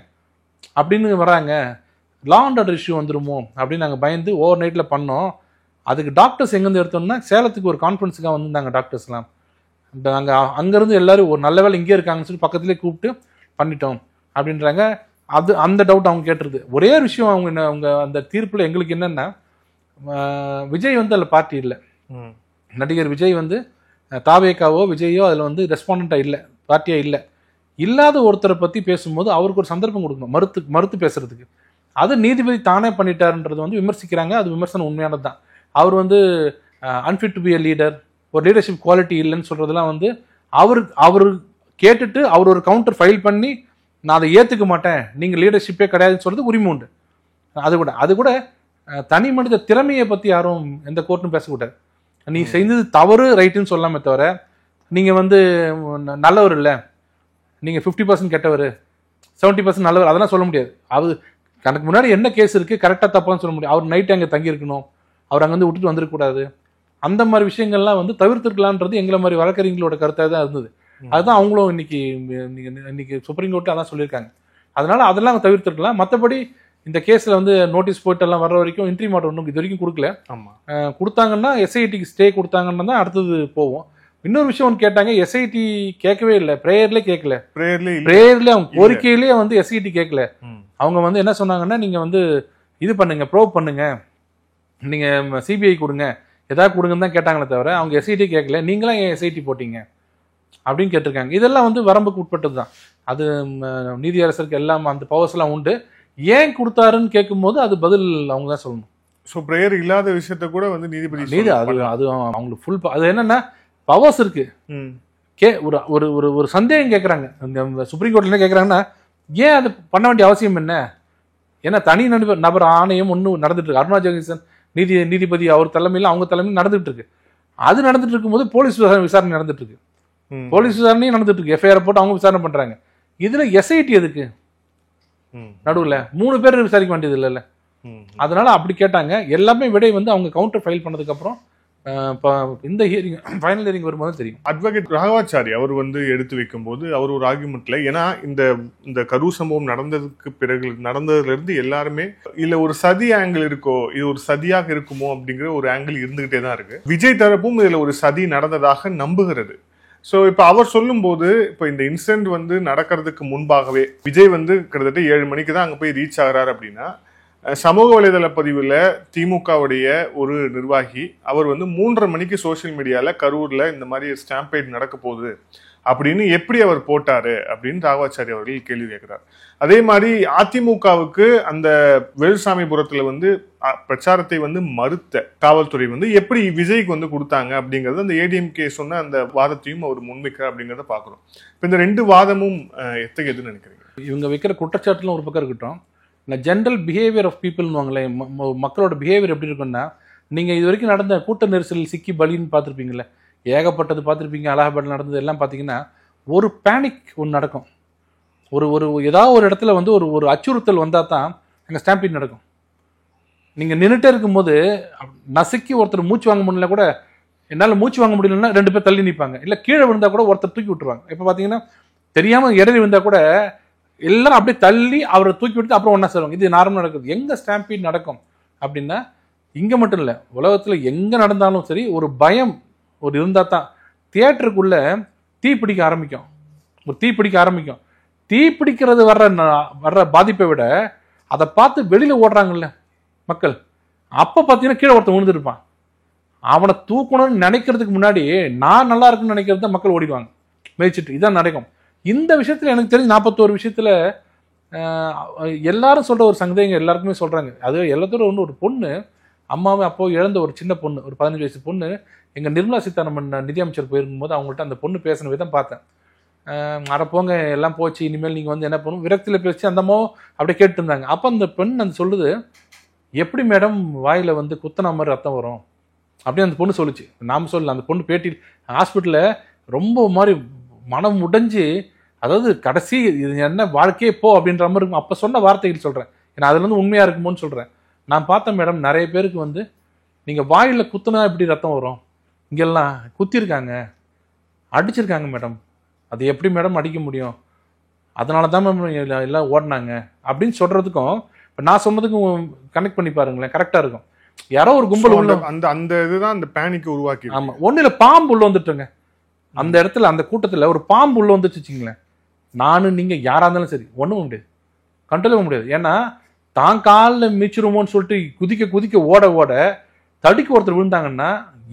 அப்படின்னு வராங்க, லா அண்ட் ஆர்டர் இஷ்யூ வந்துருமோ அப்படின்னு நாங்கள் பயந்து ஓவர் நைட்டில் பண்ணோம். அதுக்கு டாக்டர்ஸ் எங்கேருந்து எடுத்தோம்னா சேலத்துக்கு ஒரு கான்ஃபரன்ஸுக்காக வந்திருந்தாங்க டாக்டர்ஸ்லாம். நாங்கள் அங்கேருந்து எல்லாரும் ஒரு நல்ல வேலை இங்கே இருக்காங்கன்னு சொல்லி பக்கத்துலேயே கூப்பிட்டு பண்ணிட்டோம் அப்படின்றாங்க. அந்த டவுட் அவங்க கேட்டுருது. ஒரே ஒரு விஷயம் அவங்க அந்த தீர்ப்பில் எங்களுக்கு என்னென்னா, விஜய் வந்து அதில் பார்ட்டி இல்லை, நடிகர் விஜய் வந்து தாவேக்காவோ விஜயோ அதில் வந்து ரெஸ்பாண்டாக இல்லை, பார்ட்டியாக இல்லை. இல்லாத ஒருத்தரை பற்றி பேசும்போது அவருக்கு ஒரு சந்தர்ப்பம் கொடுக்கணும் மறுத்து பேசுறதுக்கு. அது நீதிபதி தானே பண்ணிட்டாருன்றது வந்து விமர்சிக்கிறாங்க. அது விமர்சனம் உண்மையானது தான். அவர் வந்து unfit to be a leader, ஒரு லீடர்ஷிப் குவாலிட்டி இல்லைன்னு சொல்கிறதுலாம் வந்து அவர் கேட்டுட்டு அவர் ஒரு கவுண்டர் ஃபைல் பண்ணி நான் அதை ஏற்றுக்க மாட்டேன், நீங்கள் லீடர்ஷிப்பே கிடையாதுன்னு சொல்கிறது உரிமை உண்டு. அது கூட தனி மனித திறமையை பற்றி யாரும் எந்த கோர்ட்டும் பேசக்கூடாது. நீ செய்தது தவறு ரைட்டுன்னு சொல்லாமே தவிர, நீங்கள் வந்து நல்லவர் இல்லை, நீங்கள் 50% கெட்டவர் 70% நல்லவர் அதெல்லாம் சொல்ல முடியாது. அது கணக்கு முன்னாடி என்ன கேஸ் இருக்குது கரெக்டாக தப்பான்னு சொல்ல முடியும். அவர் நைட்டு அங்கே தங்கியிருக்கணும், அவர் அங்கே வந்து விட்டுட்டு வந்துடக்கூடாது, அந்த மாதிரி விஷயங்கள்லாம் வந்து தவிர்த்துருக்கலான்றது எங்களை மாதிரி வழக்கறிஞர்களோட கருத்தாக தான் இருந்தது. அதுதான் அவங்களும் இன்னைக்கு சுப்ரீம் கோர்ட்டு அதான் சொல்லியிருக்காங்க. அதனால அதெல்லாம் தவிர்த்துருக்கலாம். மற்றபடி இந்த கேஸில் வந்து நோட்டீஸ் போயிட்டு எல்லாம் வர்ற வரைக்கும் இன்ட்ரி மார்ட் ஒன்றும் இது வரைக்கும் கொடுக்கல. கொடுத்தாங்கன்னா எஸ்ஐடிக்கு ஸ்டே கொடுத்தாங்கன்னா தான் அடுத்தது போவோம். இன்னொரு விஷயம் ஒன்று கேட்டாங்க, எஸ்ஐடி கேட்கவே இல்லை, ப்ரேயர்லேயே கேட்கல, ப்ரேயர்லேயே அவங்க கோரிக்கையிலேயே வந்து எஸ்ஐடி கேட்கல. அவங்க வந்து என்ன சொன்னாங்கன்னா, நீங்கள் வந்து இது பண்ணுங்க, ப்ரோப் பண்ணுங்க, நீங்கள் சிபிஐ கொடுங்க, எதாவது கொடுங்கன்னு தான் கேட்டாங்களே தவிர அவங்க எஸ்ஐடி கேட்கல. நீங்களாம் ஏன் எஸ்ஐடி போட்டீங்க அப்படின்னு கேட்டிருக்காங்க. இதெல்லாம் வந்து வரம்புக்கு உட்பட்டது தான். அது நீதியரசருக்கு எல்லாம் அந்த பவர்ஸ் எல்லாம் உண்டு. ஏன் கொடுத்தாருன்னு கேட்கும்போது அது பதில் அவங்க தான் சொல்லணும். ஸோ ப்ரேயர் இல்லாத விஷயத்த கூட வந்து நீதிபதி அது அவங்களுக்கு ஃபுல் அது என்னன்னா பவர்ஸ் இருக்கு. ஒரு ஒரு ஒரு சந்தேகம் கேட்குறாங்க இந்த சுப்ரீம் கோர்ட்ல. என்ன கேட்குறாங்கன்னா, ஏன் அது பண்ண வேண்டிய அவசியம் என்ன? ஏன்னா தனி நபர் ஆணையம் ஒன்று நடந்துட்டு இருக்கு. அருணா ஜெகதீசன் நீதிபதி அவர் தலைமையில் அவங்க தலைமையில் நடந்துட்டு இருக்கு. அது நடந்துட்டு இருக்கும்போது போலீஸ் விசாரணை நடந்துட்டு இருக்கு. போலீஸ் விசாரணையும் நடந்துட்டு இருக்கு. எஃப்ஐஆர் போட்டு அவங்க விசாரணை பண்றாங்க. இதுல எஸ்ஐடி எதுக்கு நடுவில் 3 பேர் விசாரிக்க வேண்டியது இல்லைல்ல. அதனால அப்படி கேட்டாங்க. எல்லாமே விடை வந்து அவங்க கவுண்டர் ஃபைல் பண்ணதுக்கு அப்புறம் இந்த ஹியரிங் ஃபைனல் ஹியரிங் வரும்போது தெரியும். அட்வொகேட் ராகவாச்சாரி அவர் வந்து எடுத்து வைக்கும் போது அவர் ஒரு ஆர்குமெண்ட்ல, ஏன்னா இந்த கரூர் சம்பவம் நடந்ததுக்கு பிறகு நடந்ததுல இருந்து எல்லாருமே இல்ல ஒரு சதி ஆங்கிள் இருக்கோ, இது ஒரு சதியாக இருக்குமோ அப்படிங்கிற ஒரு ஆங்கிள் இருந்துகிட்டே தான் இருக்கு. விஜய் தரப்பும் இதுல ஒரு சதி நடந்ததாக நம்புகிறது. ஸோ இப்போ அவர் சொல்லும்போது, இப்போ இந்த இன்சிடென்ட் வந்து நடக்கிறதுக்கு முன்பாகவே விஜய் வந்து கிட்டத்தட்ட 7 மணிக்கு தான் அங்கே போய் ரீச் ஆகிறார் அப்படின்னா, சமூக வலைதள பதிவில் திமுகவுடைய ஒரு நிர்வாகி அவர் வந்து 3:30 மணிக்கு சோசியல் மீடியாவில் கரூரில் இந்த மாதிரி ஸ்டாம்பேட் நடக்க போகுது அப்படின்னு எப்படி அவர் போட்டாரு அப்படின்னு ராகவாச்சாரி அவர்கள் கேள்வி கேட்கிறார். அதே மாதிரி அதிமுகவுக்கு அந்த வேலுசாமிபுரத்தில் வந்து பிரச்சாரத்தை வந்து மறுத்த காவல்துறை வந்து எப்படி விஜய்க்கு வந்து கொடுத்தாங்க அப்படிங்கறது அந்த ஏடிஎம்கே சொன்ன அந்த வாதத்தையும் அவர் முன்வைக்கிறார் அப்படிங்கிறத பார்க்குறோம். இப்போ இந்த 2 வாதமும் எத்தகையதுன்னு நினைக்கிறீங்க? இவங்க வைக்கிற குற்றச்சாட்டுலாம் ஒரு பக்கம் இருக்கட்டும், இந்த ஜென்ரல் பிஹேவியர் ஆஃப் பீப்புள்னுவாங்களே, மக்களோட பிஹேவியர் எப்படி இருக்குன்னா, நீங்கள் இது வரைக்கும் நடந்த கூட்ட நெரிசலில் சிக்கி பலின்னு பார்த்துருப்பீங்களே, ஏகப்பட்டது பார்த்துருப்பீங்க. அலகாபாத்தில் நடந்தது எல்லாம் பார்த்தீங்கன்னா ஒரு பேனிக் ஒன்று நடக்கும். ஒரு ஏதாவது ஒரு இடத்துல வந்து ஒரு அச்சுறுத்தல் வந்தால் தான் அங்கே ஸ்டாம்பீட் நடக்கும். நீங்கள் நின்றுட்டே இருக்கும்போது நசுக்கி ஒருத்தர் மூச்சு வாங்க முடியல கூட, என்னால் மூச்சு வாங்க முடியலன்னா 2 பேர் தள்ளி நிற்பாங்க. இல்லை கீழே விழுந்தா கூட ஒருத்தர் தூக்கி விட்டுருவாங்க. இப்போ பார்த்தீங்கன்னா தெரியாமல் இடையில விழுந்தா கூட எல்லாரும் அப்படியே தள்ளி அவரை தூக்கி விட்டு அப்புறம் ஒன்றா சேருவாங்க. இது நார்மல் நடக்குது. எங்கே ஸ்டாம்பீட் நடக்கும் அப்படின்னா, இங்கே மட்டும் இல்லை, உலகத்தில் எங்கே நடந்தாலும் சரி ஒரு பயம் ஒரு இருந்தால் தான். தியேட்டருக்குள்ளே தீ பிடிக்க ஆரம்பிக்கும். தீ பிடிக்கிறது வர்ற பாதிப்பை விட அதை பார்த்து வெளியில் ஓடுறாங்கல்ல மக்கள், அப்போ பார்த்தீங்கன்னா கீழே ஒருத்தன் விழுந்துருப்பான். அவனை தூக்கணும்னு நினைக்கிறதுக்கு முன்னாடி நான் நல்லா இருக்குன்னு நினைக்கிறது தான் மக்கள் ஓடிடுவாங்க மேய்ச்சிட்டு. இதான் நடக்கும். இந்த விஷயத்தில் எனக்கு தெரிஞ்சு 41 விஷயத்தில் எல்லாரும் சொல்கிற ஒரு சந்தேகம் எல்லாருக்குமே சொல்கிறாங்க. அது எல்லாத்தோட ஒரு பொண்ணு அம்மாவே அப்போ இழந்த ஒரு சின்ன பொண்ணு, ஒரு 15 வயசு பொண்ணு, எங்கள் நிர்மலா சீதாராமன் நிதியமைச்சர் போயிருக்கும் போது அவங்கள்ட்ட அந்த பொண்ணு பேசின விதம் பார்த்தேன். அறப்போங்க எல்லாம் போச்சு, இனிமேல் நீங்கள் வந்து என்ன பண்ணணும் விரக்தியில் பேசி அந்தமோ அப்படியே கேட்டு இருந்தாங்க. அப்போ அந்த பெண் அந்த சொல்லுது, எப்படி மேடம் வாயில் வந்து குத்தன மாதிரி ரத்தம் வரும் அப்படின்னு அந்த பொண்ணு சொல்லுச்சு. நாம் சொல்லல, அந்த பொண்ணு பேட்டி ஹாஸ்பிட்டலில் ரொம்ப மாதிரி மனம் உடைஞ்சு, அதாவது கடைசி இது என்ன வாழ்க்கையே போ அப்படின்ற மாதிரி இருக்கும். அப்போ சொன்ன வார்த்தைகள் சொல்கிறேன், ஏன்னா அதுல இருந்து உண்மையாக இருக்குமோன்னு சொல்கிறேன். நான் பார்த்தேன் மேடம், நிறைய பேருக்கு வந்து நீங்கள் வாயில் குத்துனா எப்படி ரத்தம் வரும், இங்கெல்லாம் குத்திருக்காங்க, அடிச்சிருக்காங்க மேடம், அது எப்படி மேடம் அடிக்க முடியும், அதனால தான் மேம் எல்லாம் ஓடினாங்க அப்படின்னு சொல்கிறதுக்கும் இப்போ நான் சொன்னதுக்கும் கனெக்ட் பண்ணி பாருங்களேன், கரெக்டாக இருக்கும். யாரோ ஒரு கும்பல் உள்ள அந்த அந்த இதுதான் அந்த பேனிக் உருவாக்கி. ஆமாம், ஒன்றும் இல்லை, பாம்பு உள்ள வந்துட்டுங்க அந்த இடத்துல, அந்த கூட்டத்தில் ஒரு பாம்பு உள்ள வந்துச்சு வச்சுங்களேன், நானும் நீங்கள் யாராக இருந்தாலும் சரி ஒன்றும் முடியாது, கண்ட்ரோல் பண்ண முடியாது. ஏன்னா தான் காலில் மிச்சிருமோன்னு சொல்லிட்டு குதிக்க குதிக்க ஓட ஓட தடுக்கி ஒருத்தர் விழுந்தாங்கன்னா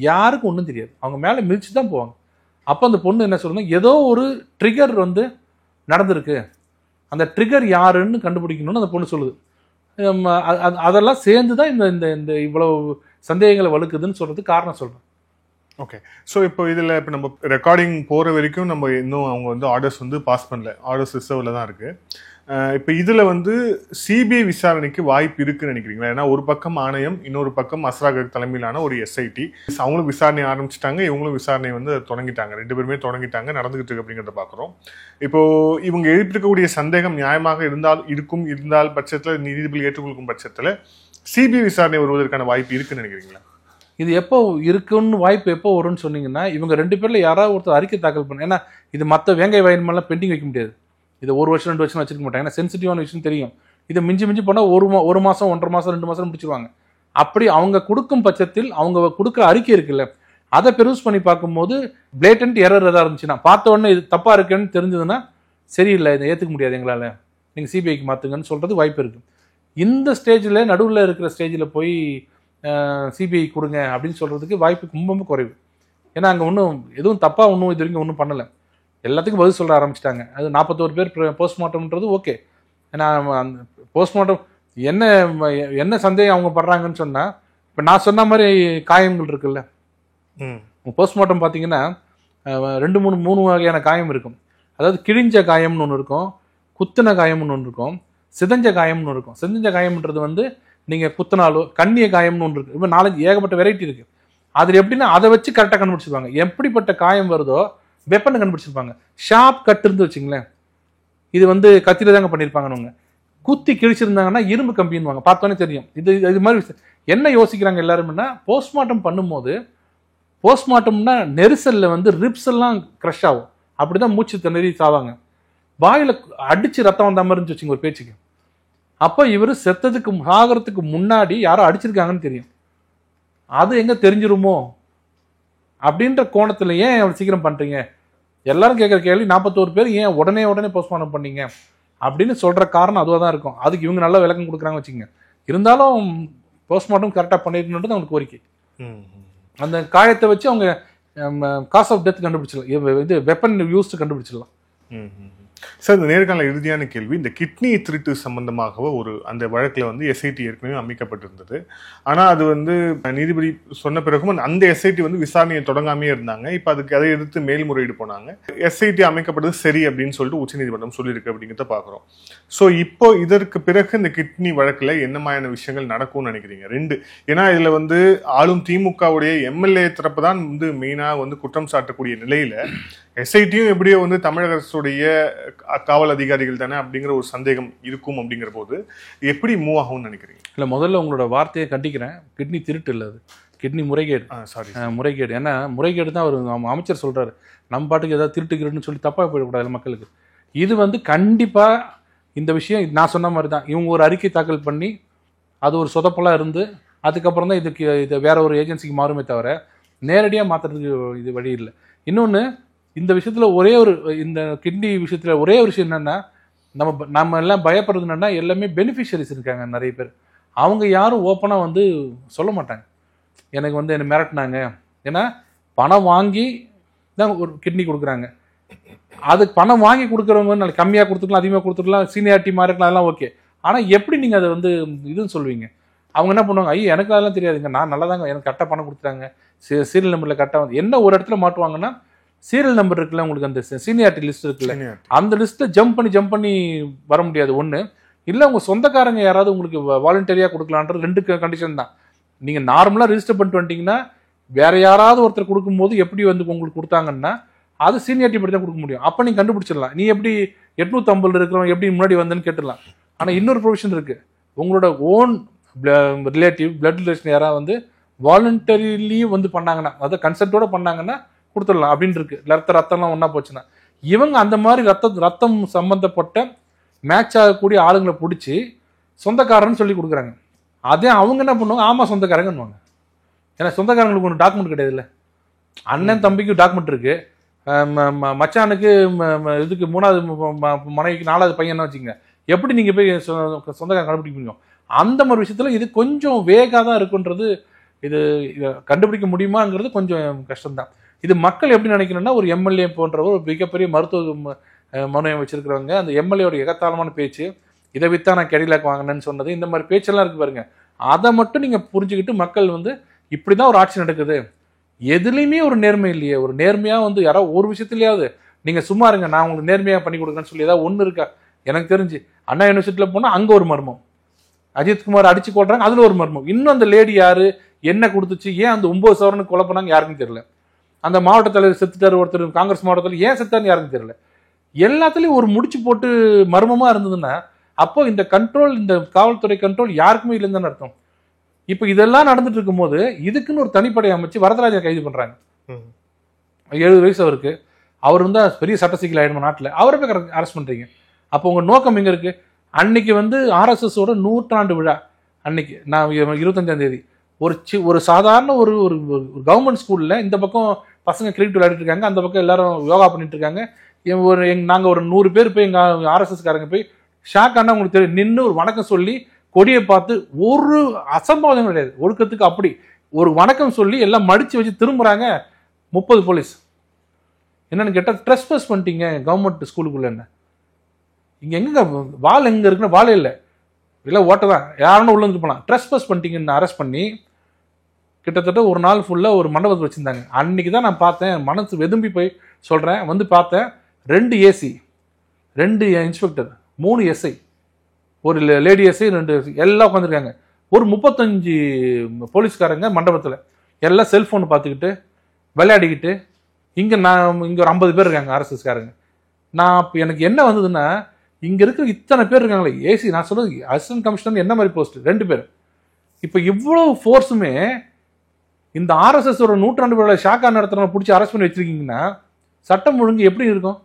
யாருக்கும் ஒன்றும் தெரியாது, அவங்க மேலே மிதிச்சு தான் போவாங்க. அப்போ அந்த பொண்ணு என்ன சொல்லணும், ஏதோ ஒரு ட்ரிகர் வந்து நடந்திருக்கு, அந்த ட்ரிகர் யாருன்னு கண்டுபிடிக்கணும்னு அந்த பொண்ணு சொல்லுது. அதெல்லாம் சேர்ந்து தான் இந்த இந்த இந்த இவ்வளவு சந்தேகங்களை வலுக்குதுன்னு சொல்றதுக்கு காரணம் சொல்றேன். ஓகே, ஸோ இப்போ இதில் இப்போ நம்ம ரெக்கார்டிங் போகிற வரைக்கும் நம்ம இன்னும் அவங்க வந்து ஆர்டர்ஸ் வந்து பாஸ் பண்ணல, ஆர்டர்ஸ் ரிசர்வில் தான் இருக்குது. இப்போ இதில் வந்து சிபிஐ விசாரணைக்கு வாய்ப்பு இருக்குன்னு நினைக்கிறீங்களா? ஏன்னா ஒரு பக்கம் ஆணையம், இன்னொரு பக்கம் அஸ்ராகர் தலைமையிலான ஒரு எஸ்ஐடி, அவங்களும் விசாரணை ஆரம்பிச்சிட்டாங்க, இவங்களும் விசாரணை வந்து தொடங்கிட்டாங்க, 2 பேருமே தொடங்கிட்டாங்க, நடந்துகிட்டு இருக்கு அப்படிங்கிறத பார்க்குறோம். இப்போ இவங்க எழுப்பியிருக்கக்கூடிய சந்தேகம் நியாயமாக இருந்தால் பட்சத்தில், நீதிபதி ஏற்றுக்கொள்ளும் பட்சத்தில் சிபிஐ விசாரணை வருவதற்கான வாய்ப்பு இருக்குன்னு நினைக்கிறீங்களா? இது எப்போ இருக்குன்னு வாய்ப்பு எப்போ வரும்னு சொன்னீங்கன்னா, இவங்க 2 பேரில் யாராவது ஒருத்தர் அறிக்கை தாக்கல் பண்ண, ஏன்னா இது மற்ற வேங்கை வயன்மெல்லாம் பெண்டிங் வைக்க முடியாது, இது 1 வருஷம் 2 வருஷம் வச்சிருக்க மாட்டாங்க, ஏன்னா சென்சிட்டிவான விஷயம் தெரியும். இது மிஞ்சி போனால் 1 மாதம் 1.5 மாதம் 2 மாதம் முடிச்சிருவாங்க. அப்படி அவங்க கொடுக்கும் பட்சத்தில் அவங்க கொடுக்குற அறிக்கை இருக்குல்ல, அதை பெருஸ் பண்ணி பார்க்கும்போது பிளேட்டன்ட் எரர் எதாவது இருந்துச்சுன்னா, பார்த்த உடனே இது தப்பாக இருக்குன்னு தெரிஞ்சதுன்னா, சரியில்லை இதை ஏற்றுக்க முடியாது எங்களால், நீங்கள் சிபிஐக்கு மாற்றுங்கன்னு சொல்கிறது வாய்ப்பு இருக்குது. இந்த ஸ்டேஜில் நடுவில் இருக்கிற ஸ்டேஜில் போய் சிபிஐ கொடுங்க அப்படின்னு சொல்கிறதுக்கு வாய்ப்பு ரொம்ப குறைவு. ஏன்னா அங்கே ஒன்றும் எதுவும் தப்பாக ஒன்றும் இது வரைக்கும் ஒன்றும் பண்ணலை, எல்லாத்துக்கும் பதில் சொல்ல ஆரம்பிச்சிட்டாங்க. அது 41 பேர் போஸ்ட்மார்ட்டம்ன்றது ஓகே. ஏன்னா அந்த போஸ்ட்மார்ட்டம் என்ன சந்தேகம் அவங்க படுறாங்கன்னு சொன்னால், இப்போ நான் சொன்ன மாதிரி காயங்கள் இருக்குல்ல, போஸ்ட்மார்ட்டம் பார்த்தீங்கன்னா 2-3 வகையான காயம் இருக்கும். அதாவது கிழிஞ்ச காயம்னு ஒன்று இருக்கும், குத்துன காயம்னு ஒன்று இருக்கும், சிதஞ்ச காயம்னு இருக்கும். சிதஞ்ச காயம்ன்றது வந்து நீங்கள் குத்தினாலோ, கண்ணிய காயம்னு ஒன்று இருக்குது. இப்போ 4 ஏகப்பட்ட வெரைட்டி இருக்குது. அதில் எப்படின்னா அதை வச்சு கரெக்டாக கண்டுபிடிச்சிருப்பாங்க. எப்படிப்பட்ட காயம் வருதோ வெப்பனை கண்டுபிடிச்சிருப்பாங்க. ஷார்ப் கட் இருந்து வச்சுங்களேன், இது வந்து கத்தியில தாங்க பண்ணியிருப்பாங்கன்னு. குத்தி கிழிச்சிருந்தாங்கன்னா இரும்பு கம்பின்னுவாங்க, பார்த்தோன்னே தெரியும். இது மாதிரி என்ன யோசிக்கிறாங்க எல்லாருன்னா, போஸ்ட்மார்ட்டம் பண்ணும்போது போஸ்ட்மார்ட்டம்னா நெரிசலில் வந்து ரிப்ஸ் எல்லாம் க்ரஷ் ஆகும், அப்படிதான் மூச்சு திணறி சாவாங்க. வாயில் அடித்து ரத்தம் வந்த மாதிரி இருந்துச்சு வச்சுங்க ஒரு பேச்சுக்கு. அப்போ இவர் செத்ததுக்கு ஆகிறதுக்கு முன்னாடி யாரோ அடிச்சிருக்காங்கன்னு தெரியும். அது எங்கே தெரிஞ்சிருமோ அப்படின்ற கோணத்தில் ஏன் அவ்வளோ சீக்கிரம் பண்ணுறீங்க, எல்லாரும் கேட்குற கேள்வி 41 பேர் ஏன் உடனே போஸ்ட்மார்ட்டம் பண்ணீங்க அப்படின்னு சொல்கிற காரணம் அதுவாக தான் இருக்கும். அதுக்கு இவங்க நல்ல விளக்கம் கொடுக்குறாங்க வச்சுங்க. இருந்தாலும் போஸ்ட்மார்ட்டம் கரெக்டாக பண்ணிருக்கணுன்றது அவங்களுக்கு கோரிக்கை. அந்த காயத்தை வச்சு அவங்க காஸ் ஆஃப் டெத் கண்டுபிடிச்சிடலாம், இது வெப்பன் யூஸ்டு கண்டுபிடிச்சிடலாம். சார், இந்த நேர்காணல இறுதியான கேள்வி, இந்த கிட்னி திருட்டு சம்பந்தமாக அந்த வழக்கில் வந்து எஸ்ஐடி ஏற்கனவே அமைக்கப்பட்டிருந்தது. ஆனால் அது வந்து நீதிபதி சொன்ன பிறகும் அந்த எஸ்ஐடி வந்து விசாரணையை தொடங்காமே இருந்தாங்க. இப்போ அதுக்கு அதை எதிர்த்து மேல்முறையீடு போனாங்க. எஸ்ஐடி அமைக்கப்பட்டது சரி அப்படின்னு சொல்லிட்டு உச்சநீதிமன்றம் சொல்லியிருக்கு அப்படிங்கிறத பார்க்குறோம். ஸோ இப்போ இதற்கு பிறகு இந்த கிட்னி வழக்கில் என்ன மாதிரியான விஷயங்கள் நடக்கும்னு நினைக்கிறீங்க? 2, ஏன்னா இதில் வந்து ஆளும் திமுகவுடைய எம்எல்ஏ தரப்பு தான் வந்து மெயினாக வந்து குற்றம் சாட்டக்கூடிய நிலையில் எஸ்ஐடியும் எப்படியோ வந்து தமிழக அரசுடைய காவல் அதிகாரிகள் தானே அப்படிங்கிற ஒரு சந்தேகம் இருக்கும். அப்படிங்கிற போது எப்படி மூவ் ஆகும்னு நினைக்கிறீங்க? இல்லை, முதல்ல உங்களோட வார்த்தையை கண்டிக்கிறேன். கிட்னி திருட்டு இல்லை, அது கிட்னி முறைகேடு. முறைகேடு. ஏன்னா முறைகேடு தான் அவர் அமைச்சர் சொல்கிறாரு, நம்ம பாட்டுக்கு ஏதாவது திருட்டுக்கிறேன்னு சொல்லி தப்பாக போயிடக்கூடாது மக்களுக்கு. இது வந்து கண்டிப்பாக இந்த விஷயம் நான் சொன்ன மாதிரி தான். இவங்க ஒரு அறிக்கை தாக்கல் பண்ணி அது ஒரு சொதப்பலாக இருந்து அதுக்கப்புறம் தான் இது வேற ஒரு ஏஜென்சிக்கு மாறுமே தவிர நேரடியாக மாற்றுறதுக்கு இது வழி இல்லை. இன்னொன்று, இந்த விஷயத்தில் இந்த கிட்னி விஷயத்தில் ஒரே ஒரு விஷயம் என்னென்னா, நம்ம எல்லாம் பயப்படுறது என்னென்னா, எல்லாமே பெனிஃபிஷரிஸ் இருக்காங்க நிறைய பேர். அவங்க யாரும் ஓப்பனாக வந்து சொல்ல மாட்டாங்க, எனக்கு வந்து என்னை மிரட்டினாங்க. ஏன்னா பணம் வாங்கி தான் ஒரு கிட்னி கொடுக்குறாங்க. அதுக்கு பணம் வாங்கி கொடுக்குறவங்க நாளைக்கு கம்மியாக கொடுத்துக்கலாம், அதிகமாக கொடுத்துக்கலாம், சீனியாரிட்டி மாதிரி இருக்கலாம், அதெல்லாம் ஓகே. ஆனால் எப்படி நீங்கள் அதை வந்து இதுன்னு சொல்லுவீங்க? அவங்க என்ன பண்ணுவாங்க, ஐயோ எனக்கு அதெல்லாம் தெரியாதுங்க, நான் நல்லா தாங்க, எனக்கு கரெக்டாக பணம் கொடுத்துட்டாங்க, சீரியல் நம்பரில் கரெக்டாக வந்து என்ன ஒரு இடத்துல மாட்டுவாங்கன்னா, சீரியல் நம்பர் இருக்குல்ல, உங்களுக்கு அந்த சீனியாரிட்டி லிஸ்ட் இருக்குல்ல, Seniority. அந்த லிஸ்ட்ல ஜம்ப் பண்ணி வர முடியாது. ஒண்ணு இல்ல, உங்க சொந்தக்காரங்க யாராவது உங்களுக்கு வாலண்டரியா கொடுக்கலான்றது 2 கண்டிஷன் தான். நீங்க நார்மலா ரெஜிஸ்டர் பண்ணிட்டு வந்துட்டீங்கன்னா, வேற யாராவது ஒருத்தர் கொடுக்கும்போது எப்படி வந்து உங்களுக்கு கொடுத்தாங்கன்னா அது சீனியாரிட்டி படி தான் கொடுக்க முடியும். அப்ப நீங்க கண்டுபிடிச்சிடலாம், நீ எப்படி 850 இருக்கிறவங்க எப்படி முன்னாடி வந்தேன்னு கேட்டுடலாம். ஆனா இன்னொரு ப்ரொவிஷன் இருக்கு, உங்களோட ஓன் ரிலேட்டிவ் பிளட் ரிலேஷன் யாராவது வந்து வாலண்டரிலி வந்து பண்ணாங்கன்னா, அதாவது கன்சென்ட்டோட பண்ணாங்கன்னா கொடுத்துடலாம் அப்படின்னு இருக்கு. ரத்தம்லாம் ஒன்னா போச்சுன்னா, இவங்க அந்த மாதிரி ரத்தம் சம்பந்தப்பட்ட மேட்ச் ஆகக்கூடிய ஆளுங்களை பிடிச்சி சொந்தக்காரன்னு சொல்லி கொடுக்குறாங்க. அதே அவங்க என்ன பண்ணுவாங்க, ஆமா சொந்தக்காரங்கன்னுவாங்க. ஏன்னா சொந்தக்காரங்களுக்கு ஒன்று டாக்குமெண்ட் கிடையாது இல்லை. அண்ணன் தம்பிக்கு டாக்குமெண்ட் இருக்கு, மச்சானுக்கு இதுக்கு 3வது மனைவிக்கு 4வது பையன் வச்சுங்க, எப்படி நீங்க போய் சொந்தக்காரன் கண்டுபிடிக்க முடியும்? அந்த மாதிரி விஷயத்துல இது கொஞ்சம் வேகா தான் இருக்குன்றது. இது கண்டுபிடிக்க முடியுமாங்கிறது கொஞ்சம் கஷ்டம்தான். இது மக்கள் எப்படி நினைக்கணும்னா, ஒரு எம்எல்ஏ போன்றவர் ஒரு மிகப்பெரிய மருத்துவ மனுவை வச்சிருக்கிறவங்க, அந்த எம்எல்ஏவோட எகத்தாளமான பேச்சு, இதை வித்தா நான் கெடிலாக் வாங்கினேன்னு சொன்னது, இந்த மாதிரி பேச்செல்லாம் இருக்கு பாருங்க. அதை மட்டும் நீங்க புரிஞ்சுக்கிட்டு மக்கள் வந்து இப்படிதான் ஒரு ஆட்சி நடக்குது, எதுலையுமே ஒரு நேர்மை இல்லையே, ஒரு நேர்மையா வந்து யாராவது ஒரு விஷயத்துலயாவது நீங்க சும்மா இருங்க, நான் உங்களுக்கு நேர்மையா பண்ணி கொடுக்குறேன்னு சொல்லி ஏதாவது ஒண்ணு இருக்கா? எனக்கு தெரிஞ்சு அண்ணா யூனிவர்சிட்டியில போனா அங்க ஒரு மர்மம், அஜித்குமார் அடிச்சு கொள்றாங்க அதுல ஒரு மர்மம், இன்னும் அந்த லேடி யாரு, என்ன கொடுத்துச்சு, ஏன் அந்த 9 சவரனுக்கு கொலை பண்ணாங்க யாருக்கும் தெரியல, அந்த மாவட்ட தலைவர் செத்துட்டாரு ஒருத்தர் காங்கிரஸ் மாவட்டத்தில், ஏன் செத்தாருன்னு யாருக்கும் தெரியல. எல்லாத்துலயும் ஒரு முடிச்சு போட்டு மர்மமா இருந்ததுன்னா அப்போ இந்த கண்ட்ரோல், இந்த காவல்துறை கண்ட்ரோல் யாருக்குமே இல்லைன்னு அர்த்தம். இப்ப இதெல்லாம் நடந்துட்டு இருக்கும் போது இதுக்குன்னு ஒரு தனிப்படை அமைச்சு வரதராஜனை கைது பண்றாங்க. 70 வயசு அவருக்கு, அவர் வந்து பெரிய சட்ட சிக்கல் ஆயிடும் நாட்டுல, அவரை போய் அரெஸ்ட் பண்றீங்க. அப்போ உங்க நோக்கம் எங்க இருக்கு? அன்னைக்கு வந்து RSSோட 100ஆண்டு விழா அன்னைக்கு, நான் 25ஆம் தேதி ஒரு சாதாரண ஒரு கவர்மெண்ட் ஸ்கூல்ல இந்த பக்கம் பசங்க கிரிக்கெட் விளையாடிட்டு இருக்காங்க, அந்த பக்கம் எல்லாரும் யோகா பண்ணிட்டு இருக்காங்க. நாங்க ஒரு 100 பேர் போய் எங்க RSS காரங்க போய் ஷாக் ஆனா உங்களுக்கு தெரியும், நின்று ஒரு வணக்கம் சொல்லி கொடியை பார்த்து, ஒரு அசம்பாவிதம் கிடையாது, ஒழுக்கத்துக்கு அப்படி ஒரு வணக்கம் சொல்லி எல்லாம் மடிச்சு வச்சு திரும்புறாங்க 30 போலீஸ். என்னன்னு கேட்டா, ட்ரெஸ்பஸ் பண்ணிட்டீங்க கவர்மெண்ட் ஸ்கூலுக்குள்ள, என்ன இங்க எங்க வால் எங்க இருக்குன்னா வாலே இல்லை, இல்லை ஓட்டதான், யாருன்னு உள்ள இருந்து போலாம், ட்ரெஸ்பஸ் பண்ணிட்டீங்கன்னு அரெஸ்ட் பண்ணி கிட்டத்தட்ட ஒரு நாள் ஃபுல்லா ஒரு மண்டபத்தில் வச்சிருந்தாங்க. அன்னைக்கு தான் நான் பார்த்தேன், மனசு வெதும்பி போய் சொல்றேன், வந்து பார்த்தேன் 2 AC, 2 இன்ஸ்பெக்டர், 3 SI, ஒரு லேடி SI, 2 எல்லாம் உட்காந்துருக்காங்க. ஒரு 35 போலீஸ்காரங்க மண்டபத்தில் எல்லாம் செல்போன் பார்த்துக்கிட்டு விளையாடிக்கிட்டு, இங்க ஒரு 50 பேர் இருக்காங்க RSS காரங்க. நான் எனக்கு என்ன வந்ததுன்னா, இங்க இருக்கிற இத்தனை பேர் இருக்காங்களே ஏசி, நான் சொல்றது அசிஸ்டன்ட் கமிஷனர் என்ன மாதிரி போஸ்ட் 2 பேர். இப்ப இவ்வளவு ஃபோர்ஸுமே இந்த RSSோட 100ஆண்டு விழா ஷாக்கா நடத்துறவங்க பிடிச்சி அரெஸ்ட் பண்ணி வச்சிருக்கீங்கன்னா சட்டம் ஒழுங்கு எப்படி இருக்கும்?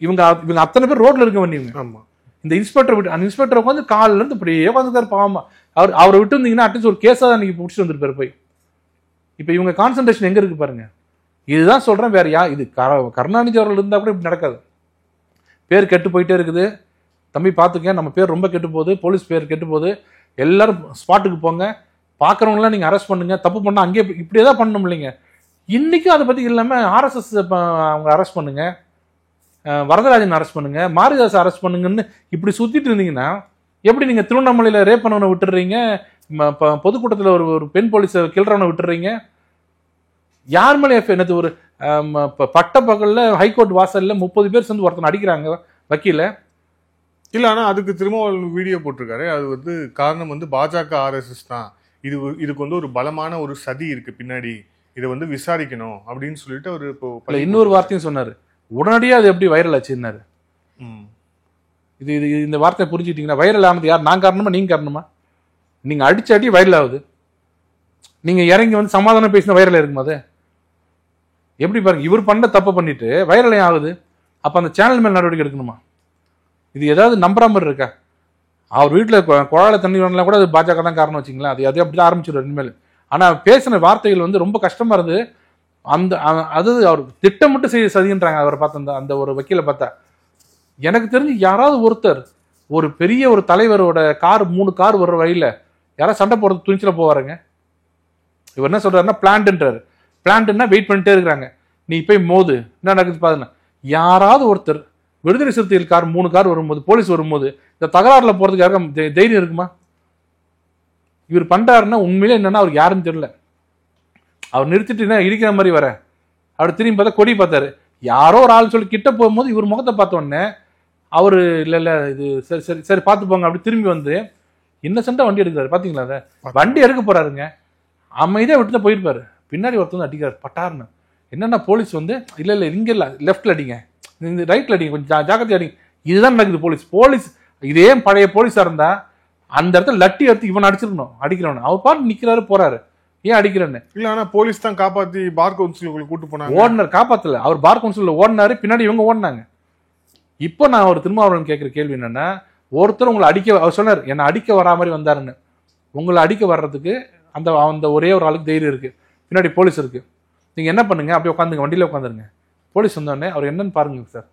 இவங்க அத்தனை பேர் ரோட்ல இருக்க வேண்டியவங்க. ஆமா, இந்த இன்ஸ்பெக்டர் உட்காந்து காலில இருந்து இப்படியே உட்காந்துருக்காரு பாவமா. அவரை விட்டு இருந்தீங்கன்னா அட்லீஸ்ட் ஒரு கேஸா தான் நீங்க பிடிச்சிட்டு வந்துருப்பாரு போய். இப்ப இவங்க கான்சன்ட்ரேஷன் எங்க இருக்கு பாருங்க. இதுதான் சொல்றேன், வேற இது கருணாநிதி அவர்கள் இருந்தா கூட இப்படி நடக்காது. பேர் கெட்டு போயிட்டே இருக்குது. தம்பி பார்த்துக்க, நம்ம பேர் ரொம்ப கெட்டு போகுது, போலீஸ் பேர் கெட்டு போகுது, எல்லாரும் ஸ்பாட்டுக்கு போங்க, பார்க்குறவங்களாம் நீங்கள் அரெஸ்ட் பண்ணுங்க, தப்பு பண்ணால் அங்கேயே இப்படியே தான் பண்ணணும் இல்லைங்க. இன்றைக்கும் அதை பற்றி இல்லாமல் RSS அவங்க அரெஸ்ட் பண்ணுங்க, வரதராஜன் அரெஸ்ட் பண்ணுங்க, மாரிதாஸ் அரெஸ்ட் பண்ணுங்கன்னு இப்படி சுற்றிட்டு இருந்தீங்கன்னா எப்படி? நீங்கள் திருவண்ணாமலையில் ரேப் பண்ணவனை விட்டுடுறீங்க, பொதுக்கூட்டத்தில் ஒரு பெண் போலீஸை கிளறவனை விட்டுடுறீங்க. யார் மேலே என்னது? ஒரு பட்ட பகல்ல ஹைகோர்ட் வாசல்ல 30 பேர் சேர்ந்து ஒருத்தனை அடிக்கிறாங்க வக்கீல. இல்ல, ஆனா அதுக்கு திரும்ப வீடியோ போட்டிருக்காரு. அது வந்து காரணம் வந்து பாஜக RSS தான், இதுக்கு வந்து ஒரு பலமான ஒரு சதி இருக்கு பின்னாடி, இதை வந்து விசாரிக்கணும் அப்படின்னு சொல்லிட்டு அவர் இப்போ இன்னொரு வார்த்தையும் சொன்னாரு, உடனடியாக அது எப்படி வைரல் ஆச்சுன்னாரு. இது இந்த வார்த்தையை புரிஞ்சுக்கிட்டீங்கன்னா, வைரல் ஆனது யார்? நான் காரணமா நீங்க காரணமா? நீங்க அடிச்சு அடி வைரல் ஆகுது, நீங்க இறங்கி வந்து சமாதானம் பேசின வைரல் இருக்குமா? அது எப்படி பாருங்க, இவர் பண்ண தப்பு பண்ணிட்டு வைரல் ஆகுது. அப்ப அந்த சேனல் மேல் நடவடிக்கை எடுக்கணுமா? இது ஏதாவது நம்புற மாதிரி இருக்கா? அவர் வீட்டில் குழாயில தண்ணி வரலாம் கூட அது பாஜக தான் காரணம் வச்சுங்களா, அது அப்படிதான் ஆரம்பிச்சிடுவார் இனிமேல். ஆனா பேசின வார்த்தைகள் வந்து ரொம்ப கஷ்டமா இருந்து, அது அவர் திட்டமிட்டு செய்ய சதின்றாங்க. அவரை பார்த்த அந்த ஒரு வக்கீலை பார்த்தா எனக்கு தெரிஞ்சு யாராவது ஒருத்தர் ஒரு பெரிய ஒரு தலைவரோட கார் 3 கார் வர்ற வழியில யாராவது சண்டை போடுறது துணிச்சல போவாருங்க. இவர் என்ன சொல்றாருன்னா பிளான்ட்ன்றாரு. பிளான்ட்னா வெயிட் பண்ணிட்டே இருக்கிறாங்க, நீ போய் மோது என்ன நடக்குது பாருங்க. யாராவது ஒருத்தர் விடுதலை சிறுத்தைகள் கார் 3 கார் வரும்போது, போலீஸ் வரும்போது இந்த தகராறுல போறதுக்கு யாருக்கும் தைரியம் இருக்குமா? இவர் பண்றாருன்னா உண்மையிலே என்னன்னா அவருக்கு யாருன்னு தெரியல. அவர் நிறுத்திட்டு இடிக்கிற மாதிரி வர அவர் திரும்பி பார்த்தா கொடி பார்த்தாரு. யாரோ ஒரு ஆள் சொல்லி கிட்ட போகும்போது இவர் முகத்தை பார்த்த உடனே அவரு இல்ல இது சரி சரி சரி பார்த்து போங்க அப்படி திரும்பி வந்து இன்னசென்ட்டா வண்டி எடுக்கிறாரு. பாத்தீங்களா அதை? வண்டி எடுக்க போறாருங்க, அமைதியா விட்டு தான் போயிருப்பாரு. பின்னாடி ஒருத்தர் வந்து அடிக்கிறாரு பட்டாருன்னு. என்னன்னா போலீஸ் வந்து இல்ல இங்க இல்ல லெஃப்ட்ல அடிங்க, இந்த ரைட்ல அடிங்க, கொஞ்சம் ஜாக்கிரதையா அடிங்க. இதுதான் நடக்குது. போலீஸ் இதே பழைய போலீஸா இருந்தா அந்த இடத்துல லட்டி எடுத்து இவன் அடிச்சிருக்கணும், அடிக்கிறவன். அவர் பாட்டு நிக்கிறாரு போறாரு, ஏன் அடிக்கிறேன்னு இல்ல. ஆனா போலீஸ் தான் காப்பாத்தி பார் கவுன்சிலுக்குள்ள கூட்டு போனாங்க. ஓடினார், காப்பாத்தல. அவர் பார் கவுன்சில் ஓடினாரு, பின்னாடி இவங்க ஓடினாங்க. இப்போ நான் ஒரு திருமாவளவன் கேட்கிற கேள்வி என்னன்னா, ஒருத்தர் உங்களை அடிக்க, அவர் சொன்னார் என்ன அடிக்க வரா மாதிரி வந்தாருன்னு. உங்களை அடிக்க வர்றதுக்கு அந்த அந்த ஒரே ஒரு ஆளுக்கு தைரியம் இருக்கு, பின்னாடி போலீஸ் இருக்கு. நீங்க என்ன பண்ணுங்க, அப்படியே உட்காந்துங்க, வண்டியில உட்காந்துருங்க. போலீஸ் வந்தோடனே அவர் என்னன்னு பாருங்க சார்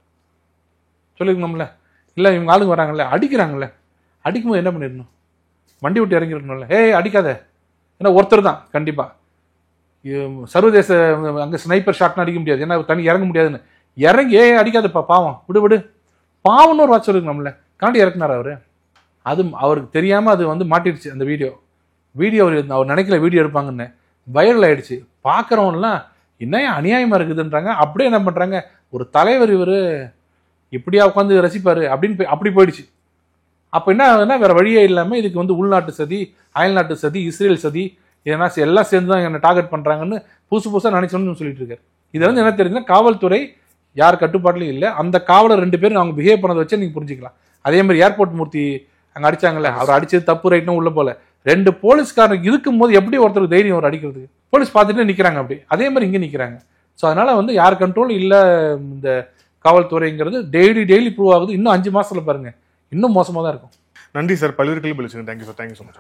சொல்லிருக்கணும்ல. இல்ல இவங்க ஆளுங்க வராங்கல்ல, அடிக்கிறாங்கல்ல, அடிக்கும்போது என்ன பண்ணிடணும், வண்டி விட்டு இறங்கிருக்கணும்ல. அடிக்காத, ஏன்னா ஒருத்தர் தான் கண்டிப்பா. சர்வதேச அங்க ஸ்னைப்பர் ஷாட்னு அடிக்க முடியாது, ஏன்னா தனி இறங்க முடியாதுன்னு. இறங்கி அடிக்காதப்பா பாவம், விடு பாவம்னு ஒரு வாட்ச் சொல்லிருக்கணும்ல. காண்டி இறக்குனார் அவரு. அது அவருக்கு தெரியாம அது வந்து மாட்டிடுச்சு. அந்த வீடியோ அவர் நினைக்கல வீடியோ எடுப்பாங்கன்னு, வைரல் ஆயிடுச்சு. பாக்குறவன்லாம் என்ன அநியாயமா இருக்குதுன்றாங்க. அப்படியே என்ன பண்றாங்க, ஒரு தலைவர் இவரு இப்படியா உட்காந்து ரசிப்பாரு அப்படின்னு அப்படி போயிடுச்சு. அப்ப என்ன ஆகுதுன்னா, வேற வழியே இல்லாம இதுக்கு வந்து உள்நாட்டு சதி, அயல்நாட்டு சதி, இஸ்ரேல் சதி, ஏன்னா எல்லாம் சேர்ந்து தான் என்ன டார்கெட் பண்றாங்கன்னு புதுசா நினைச்சோன்னு சொல்லிட்டு இருக்காரு. இதுல வந்து என்ன தெரியுதுன்னா, காவல்துறை யார் கட்டுப்பாட்டுலயும் இல்லை. அந்த காவலர் 2 பேரும் அவங்க பிஹேவ் பண்ணதை வச்சு நீங்க புரிஞ்சுக்கலாம். அதே மாதிரி ஏர்போர்ட் மூர்த்தி அங்க அடிச்சாங்கல்ல, அவர் அடிச்சது தப்பு ரைட்னு உள்ள போல 2 போலீஸ்காரங்க இருக்கும் போது எப்படி ஒருத்தருக்கு தைரியம் ஒரு அடிக்கிறதுக்கு? போலீஸ் பார்த்துட்டு நிக்கிறாங்க அப்படி. அதே மாதிரி இங்க நிக்கிறாங்க. ஸோ அதனால வந்து யார் கண்ட்ரோல் இல்ல இந்த காவல்துறைங்கிறது டெய்லி ப்ரூவ் ஆகுது. இன்னும் 5 மாசத்துல பாருங்க இன்னும் மோசமா தான் இருக்கும். நன்றி சார், பல்வேறு கேள்வி. Thank you sir, thank you so much.